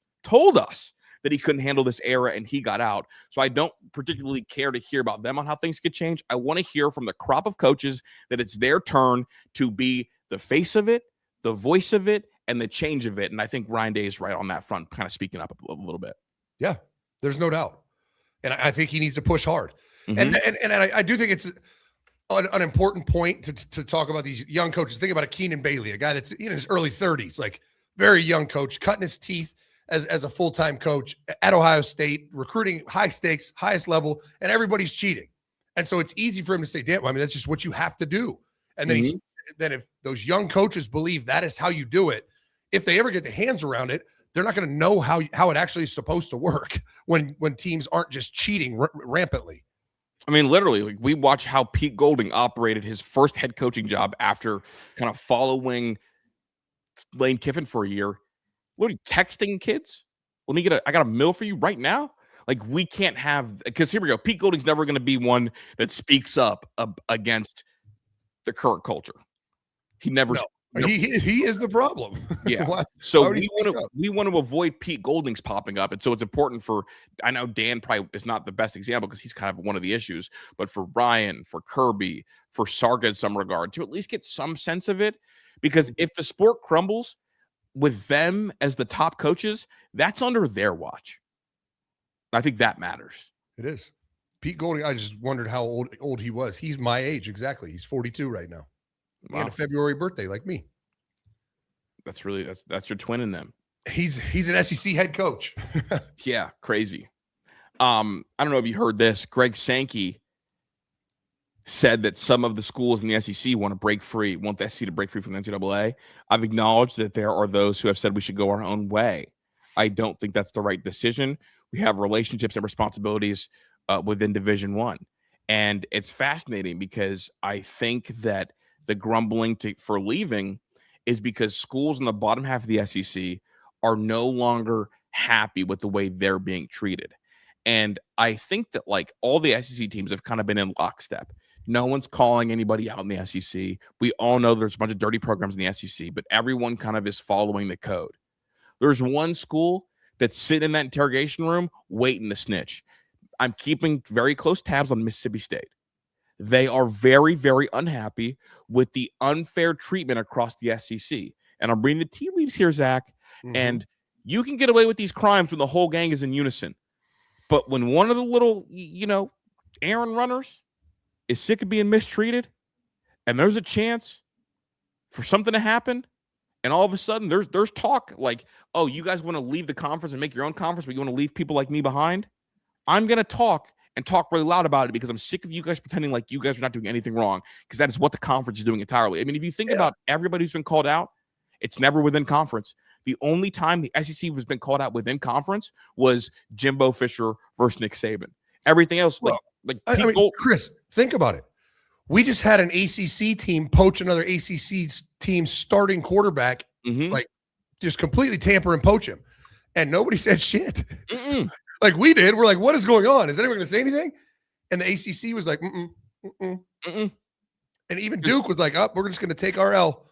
B: that he couldn't handle this era and he got out. So I don't particularly care to hear about them on how things could change. I want to hear from the crop of coaches that it's their turn to be the face of it, the voice of it, and the change of it. And I think Ryan Day is right on that front, kind of speaking up a little bit.
A: Yeah, there's no doubt. And I think he needs to push hard.
B: Mm-hmm.
A: And I do think it's an important point to talk about these young coaches. Think about a Keenan Bailey, a guy that's in his early 30s, like very young coach, cutting his teeth as a full-time coach at Ohio State, recruiting high stakes, highest level, and everybody's cheating. And so it's easy for him to say, damn, I mean, that's just what you have to do. And then then if those young coaches believe that is how you do it, if they ever get their hands around it, they're not going to know how it actually is supposed to work when teams aren't just cheating rampantly.
B: I mean, literally, like we watch how Pete Golding operated his first head coaching job after kind of following Lane Kiffin for a year. Literally texting kids. I got a meal for you right now. Like we can't have, because here we go. Pete Golding's never going to be one that speaks up against the current culture. He never.
A: No. He is the problem.
B: Yeah. So we want to avoid Pete Golding's popping up, and so it's important for. I know Dan probably is not the best example because he's kind of one of the issues, but for Ryan, for Kirby, for Sarga in some regard, to at least get some sense of it, because if the sport crumbles with them as the top coaches, that's under their watch. I think that matters.
A: It is. Pete Golding, I just wondered how old he was. He's my age, exactly. He's 42 right now. Wow. He had a February birthday like me.
B: That's your twin in them.
A: He's an SEC head coach.
B: Yeah, crazy. I don't know if you heard this. Greg Sankey said that some of the schools in the SEC want the SEC to break free from the NCAA. I've acknowledged that there are those who have said we should go our own way. I don't think that's the right decision. We have relationships and responsibilities within Division I. And it's fascinating because I think that the grumbling for leaving is because schools in the bottom half of the SEC are no longer happy with the way they're being treated. And I think that like all the SEC teams have kind of been in lockstep. No one's calling anybody out in the SEC. We all know there's a bunch of dirty programs in the SEC, but everyone kind of is following the code. There's one school that's sitting in that interrogation room waiting to snitch. I'm keeping very close tabs on Mississippi State. They are very, very unhappy with the unfair treatment across the SEC. And I'm reading the tea leaves here, Zach, and you can get away with these crimes when the whole gang is in unison. But when one of the little, errand runners is sick of being mistreated and there's a chance for something to happen, and all of a sudden there's talk like, oh, you guys want to leave the conference and make your own conference, but you want to leave people like me behind? I'm going to talk really loud about it because I'm sick of you guys pretending like you guys are not doing anything wrong, because that is what the conference is doing entirely. I mean, if you think about everybody who's been called out, it's never within conference. The only time the SEC has been called out within conference was Jimbo Fisher versus Nick Saban. Everything else,
A: Chris, think about it. We just had an ACC team poach another ACC team's starting quarterback, like just completely tamper and poach him, and nobody said shit. Like we did. We're like, what is going on? Is anyone going to say anything? And the ACC was like, and even Duke was like, we're just going to take our L.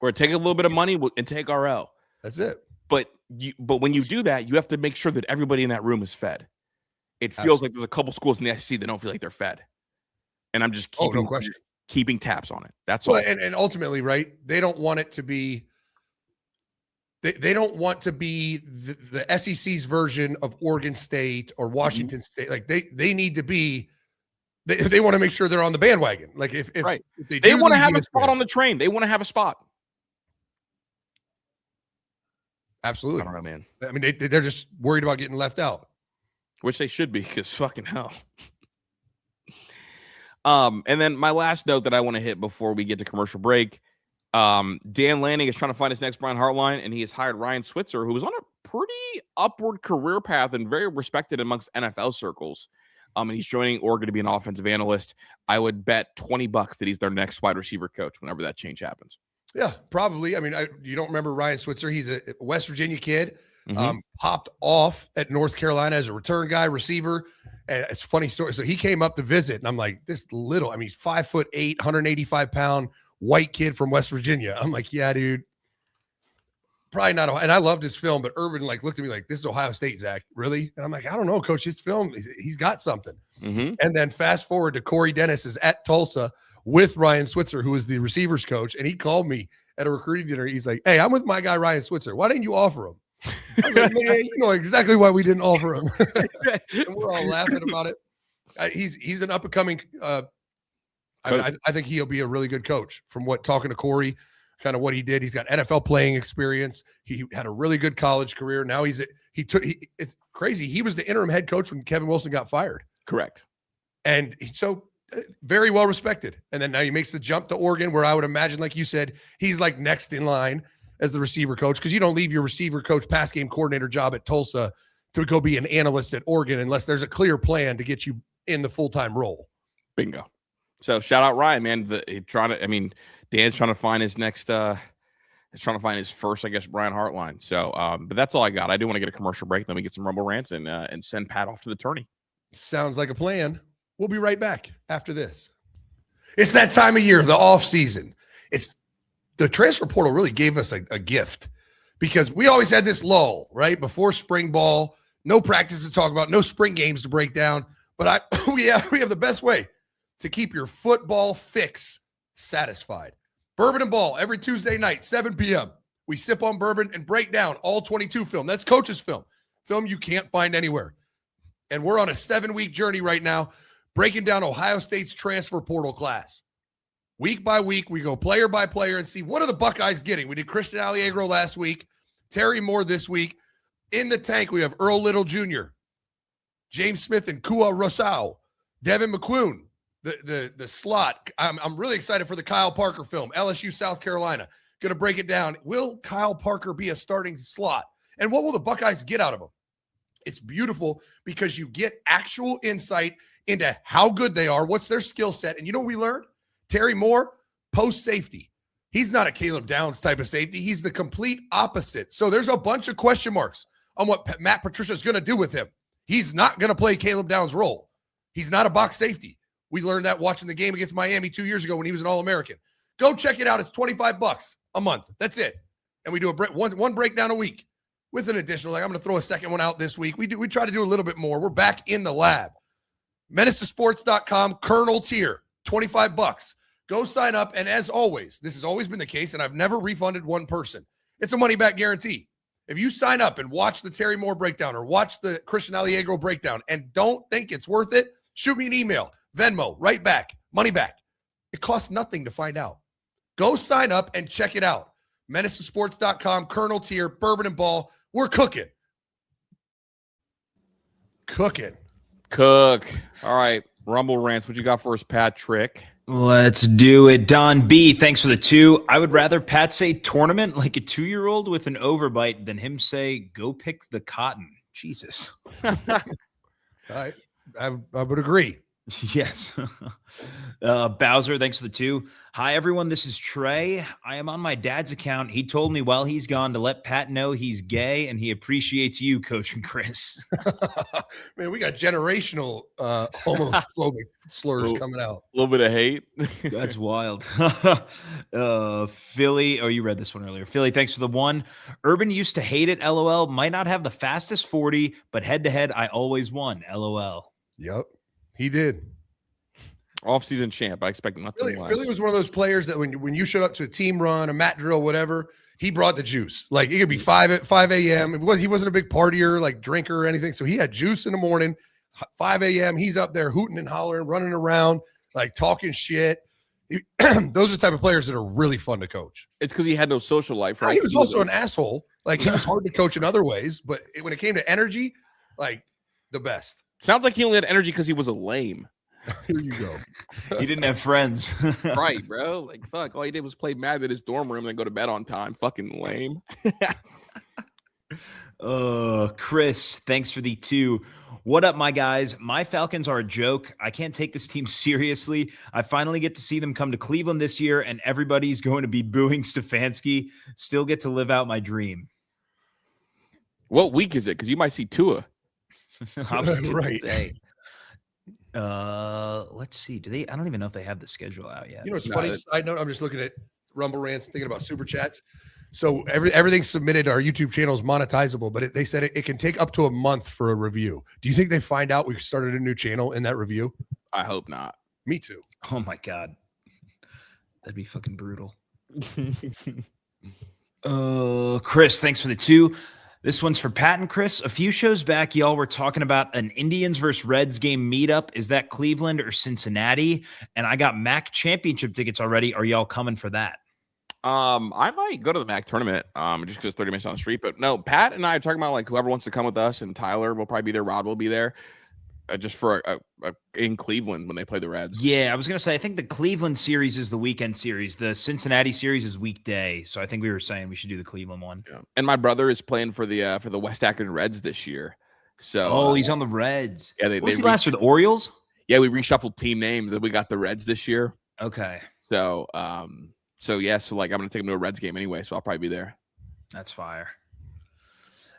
B: We're taking a little bit of money and take our L.
A: That's it.
B: But when you do that, you have to make sure that everybody in that room is fed. It feels like there's a couple schools in the SEC that don't feel like they're fed. And I'm just keeping tabs on it. That's all.
A: And ultimately, right, they don't want it to be they don't want to be the SEC's version of Oregon State or Washington State. Like they need to be they want to make sure they're on the bandwagon. Like if they
B: want to have a spot on the train. They want to have a spot.
A: Absolutely.
B: I don't know, man.
A: I mean, they're just worried about getting left out.
B: Which they should be, because fucking hell. And then my last note that I want to hit before we get to commercial break, Dan Lanning is trying to find his next Brian Hartline, and he has hired Ryan Switzer, who was on a pretty upward career path and very respected amongst NFL circles. And he's joining Oregon to be an offensive analyst. I would bet $20 that he's their next wide receiver coach whenever that change happens.
A: Yeah, probably. I mean, you don't remember Ryan Switzer. He's a West Virginia kid. Popped off at North Carolina as a return guy, receiver. And it's a funny story. So he came up to visit, and I'm like, he's 5'8", 185-pound white kid from West Virginia. I'm like, yeah, dude, probably not. And I loved his film, but Urban looked at me like, this is Ohio State, Zach, really? And I'm like, I don't know, coach, his film, he's got something. And then fast forward to Corey Dennis is at Tulsa with Ryan Switzer, who is the receivers coach. And he called me at a recruiting dinner. He's like, hey, I'm with my guy, Ryan Switzer. Why didn't you offer him? I was like, man, you know exactly why we didn't offer him. And we're all laughing about it. He's an up-and-coming I think he'll be a really good coach. From talking to Corey, kind of what he did. He's got NFL playing experience. He had a really good college career. Now it's crazy. He was the interim head coach when Kevin Wilson got fired.
B: Correct.
A: And so very well respected. And then now he makes the jump to Oregon, where I would imagine, like you said, he's like next in line as the receiver coach, because you don't leave your receiver coach pass game coordinator job at Tulsa to go be an analyst at Oregon unless there's a clear plan to get you in the full-time role.
B: Bingo. So shout out Ryan, man. Dan's trying to find his next trying to find his first, I guess, Brian Hartline. So but that's all I got. I do want to get a commercial break, then we get some Rumble Rants and send Pat off to the tourney.
A: Sounds like a plan. We'll be right back after this. It's that time of year, the off season. The transfer portal really gave us a gift, because we always had this lull, right? Before spring ball, no practice to talk about, no spring games to break down. But we have the best way to keep your football fix satisfied. Bourbon and Ball every Tuesday night, 7 p.m. We sip on bourbon and break down all 22 film. That's coach's film you can't find anywhere. And we're on a 7-week journey right now, breaking down Ohio State's transfer portal class. Week by week, we go player by player and see what are the Buckeyes getting. We did Christian Alliegro last week, Terry Moore this week. In the tank, we have Earl Little Jr., James Smith and Kua Rosau, Devin McQueen, the slot. I'm really excited for the Kyle Parker film, LSU South Carolina. Going to break it down. Will Kyle Parker be a starting slot? And what will the Buckeyes get out of him? It's beautiful because you get actual insight into how good they are, what's their skill set. And you know what we learned? Terry Moore, post safety. He's not a Caleb Downs type of safety. He's the complete opposite. So there's a bunch of question marks on what Matt Patricia is going to do with him. He's not going to play Caleb Downs' role. He's not a box safety. We learned that watching the game against Miami 2 years ago when he was an All-American. Go check it out. It's $25 a month. That's it. And we do one breakdown a week with an additional. Like I'm going to throw a second one out this week. We try to do a little bit more. We're back in the lab. MenaceToSports.com, Colonel tier, $25. Go sign up. And as always, this has always been the case, and I've never refunded one person. It's a money-back guarantee. If you sign up and watch the Terry Moore breakdown or watch the Christian Alliegro breakdown and don't think it's worth it, shoot me an email, Venmo, right back, money back. It costs nothing to find out. Go sign up and check it out. MenaceToSports.com, Colonel tier, Bourbon and Ball. We're cooking. Cooking.
B: Cook. All right. Rumble rants. What you got for us, Patrick?
E: Let's do it. Don B, thanks for the 2. I would rather Pat say tournament like a 2-year-old with an overbite than him say go pick the cotton. Jesus.
A: I would agree.
E: Yes. Bowser, thanks for the 2. Hi, everyone. This is Trey. I am on my dad's account. He told me while he's gone to let Pat know he's gay and he appreciates you, Coach and Chris.
A: Man, we got generational homophobic slurs coming out.
B: A little bit of hate.
E: That's wild. Philly. Oh, you read this one earlier. Philly, thanks for the 1. Urban used to hate it. LOL. Might not have the fastest 40, but head to head, I always won. LOL.
A: Yep. He did.
B: Off-season champ. I expect nothing less.
A: Philly was one of those players that when you showed up to a team run, a mat drill, whatever, he brought the juice. Like it could be 5 a.m. He wasn't a big partier, like drinker or anything. So he had juice in the morning, 5 a.m. He's up there hooting and hollering, running around, like talking shit. Those are the type of players that are really fun to coach.
B: It's because he had no social life, right?
A: He was also an asshole. Like he was hard to coach in other ways, but when it came to energy, like the best.
B: Sounds like he only had energy because he was a lame.
A: Here you go.
E: He didn't have friends.
B: Right, bro. Like, fuck. All he did was play Madden in his dorm room and then go to bed on time. Fucking lame.
E: Chris, thanks for the 2. What up, my guys? My Falcons are a joke. I can't take this team seriously. I finally get to see them come to Cleveland this year, and everybody's going to be booing Stefanski. Still get to live out my dream.
B: What week is it? Because you might see Tua.
E: I was gonna say. Let's see. I don't even know if they have the schedule out yet.
A: You know, it's funny. Side note, I'm just looking at Rumble Rants, thinking about super chats. So everything's submitted to our YouTube channel is monetizable, but they said it can take up to a month for a review. Do you think they find out we started a new channel in that review?
B: I hope not.
A: Me too.
E: Oh my God. That'd be fucking brutal. Chris, thanks for the 2. This one's for Pat and Chris. A few shows back, y'all were talking about an Indians versus Reds game meetup. Is that Cleveland or Cincinnati? And I got MAC championship tickets already. Are y'all coming for that?
B: I might go to the MAC tournament, just because 30 minutes on the street. But no, Pat and I are talking about like whoever wants to come with us, and Tyler will probably be there. Rod will be there, just for in Cleveland when they play the Reds.
E: Yeah, I was gonna say I think the Cleveland series is the weekend series. The Cincinnati series is weekday. So I think we were saying we should do the Cleveland one.
B: Yeah. And my brother is playing for the West Akron Reds this year. So
E: he's on the Reds.
B: Yeah,
E: was he last for the Orioles?
B: Yeah, we reshuffled team names and we got the Reds this year.
E: Okay.
B: So so like I'm gonna take him to a Reds game anyway, so I'll probably be there.
E: That's fire.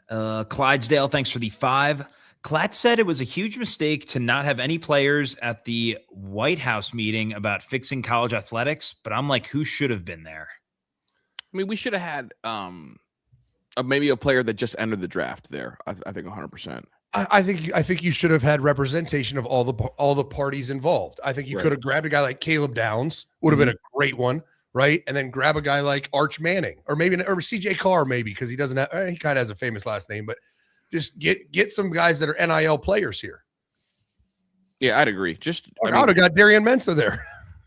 E: Clydesdale, thanks for the 5. Klatt said it was a huge mistake to not have any players at the White House meeting about fixing college athletics, but I'm like, who should have been there?
B: I mean, we should have had maybe a player that just entered the draft there. I think 100%.
A: I think you should have had representation of all the parties involved. I think you could have grabbed a guy like Caleb Downs, would have been a great one, right? And then grab a guy like Arch Manning, or CJ Carr, maybe, because he doesn't have, he kind of has a famous last name, but just get some guys that are NIL players here.
B: Yeah, I'd agree.
A: I would have got Darian Mensah there.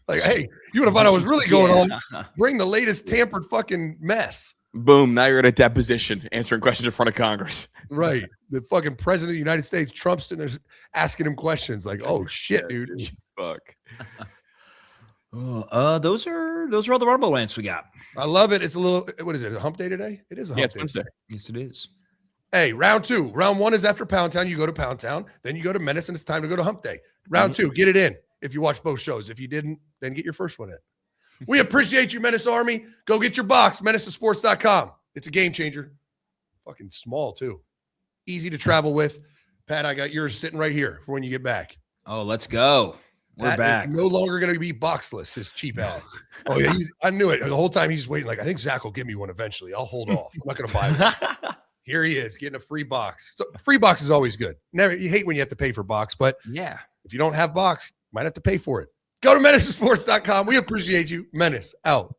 A: Like, hey, you would have thought I was really going on. Bring the latest tampered fucking mess.
B: Boom. Now you're at a deposition answering questions in front of Congress.
A: Right. The fucking president of the United States, Trump's in there asking him questions like, oh shit, dude.
B: Fuck.
E: Those are all the Rumble rants we got.
A: I love it. It's a little, what is it? A hump day today? It is a hump
B: It's
A: day.
B: Wednesday.
E: Yes, it is.
A: Hey, round 2. Round 1 is after Pound Town. You go to Pound Town. Then you go to Menace, and it's time to go to Hump Day. Round 2, get it in if you watch both shows. If you didn't, then get your first one in. We appreciate you, Menace Army. Go get your box, menacesports.com. It's a game changer. Fucking small, too. Easy to travel with. Pat, I got yours sitting right here for when you get back.
E: Oh, let's go. We're back.
A: Is no longer going to be boxless, his cheap ass. Oh, yeah. I knew it. The whole time he's waiting, like, I think Zach will give me one eventually. I'll hold off. I'm not going to buy one. Here he is getting a free box. So free box is always good. Never, you hate when you have to pay for box, but
E: Yeah.
A: if you don't have box, you might have to pay for it. Go to menacesports.com. We appreciate you. Menace out.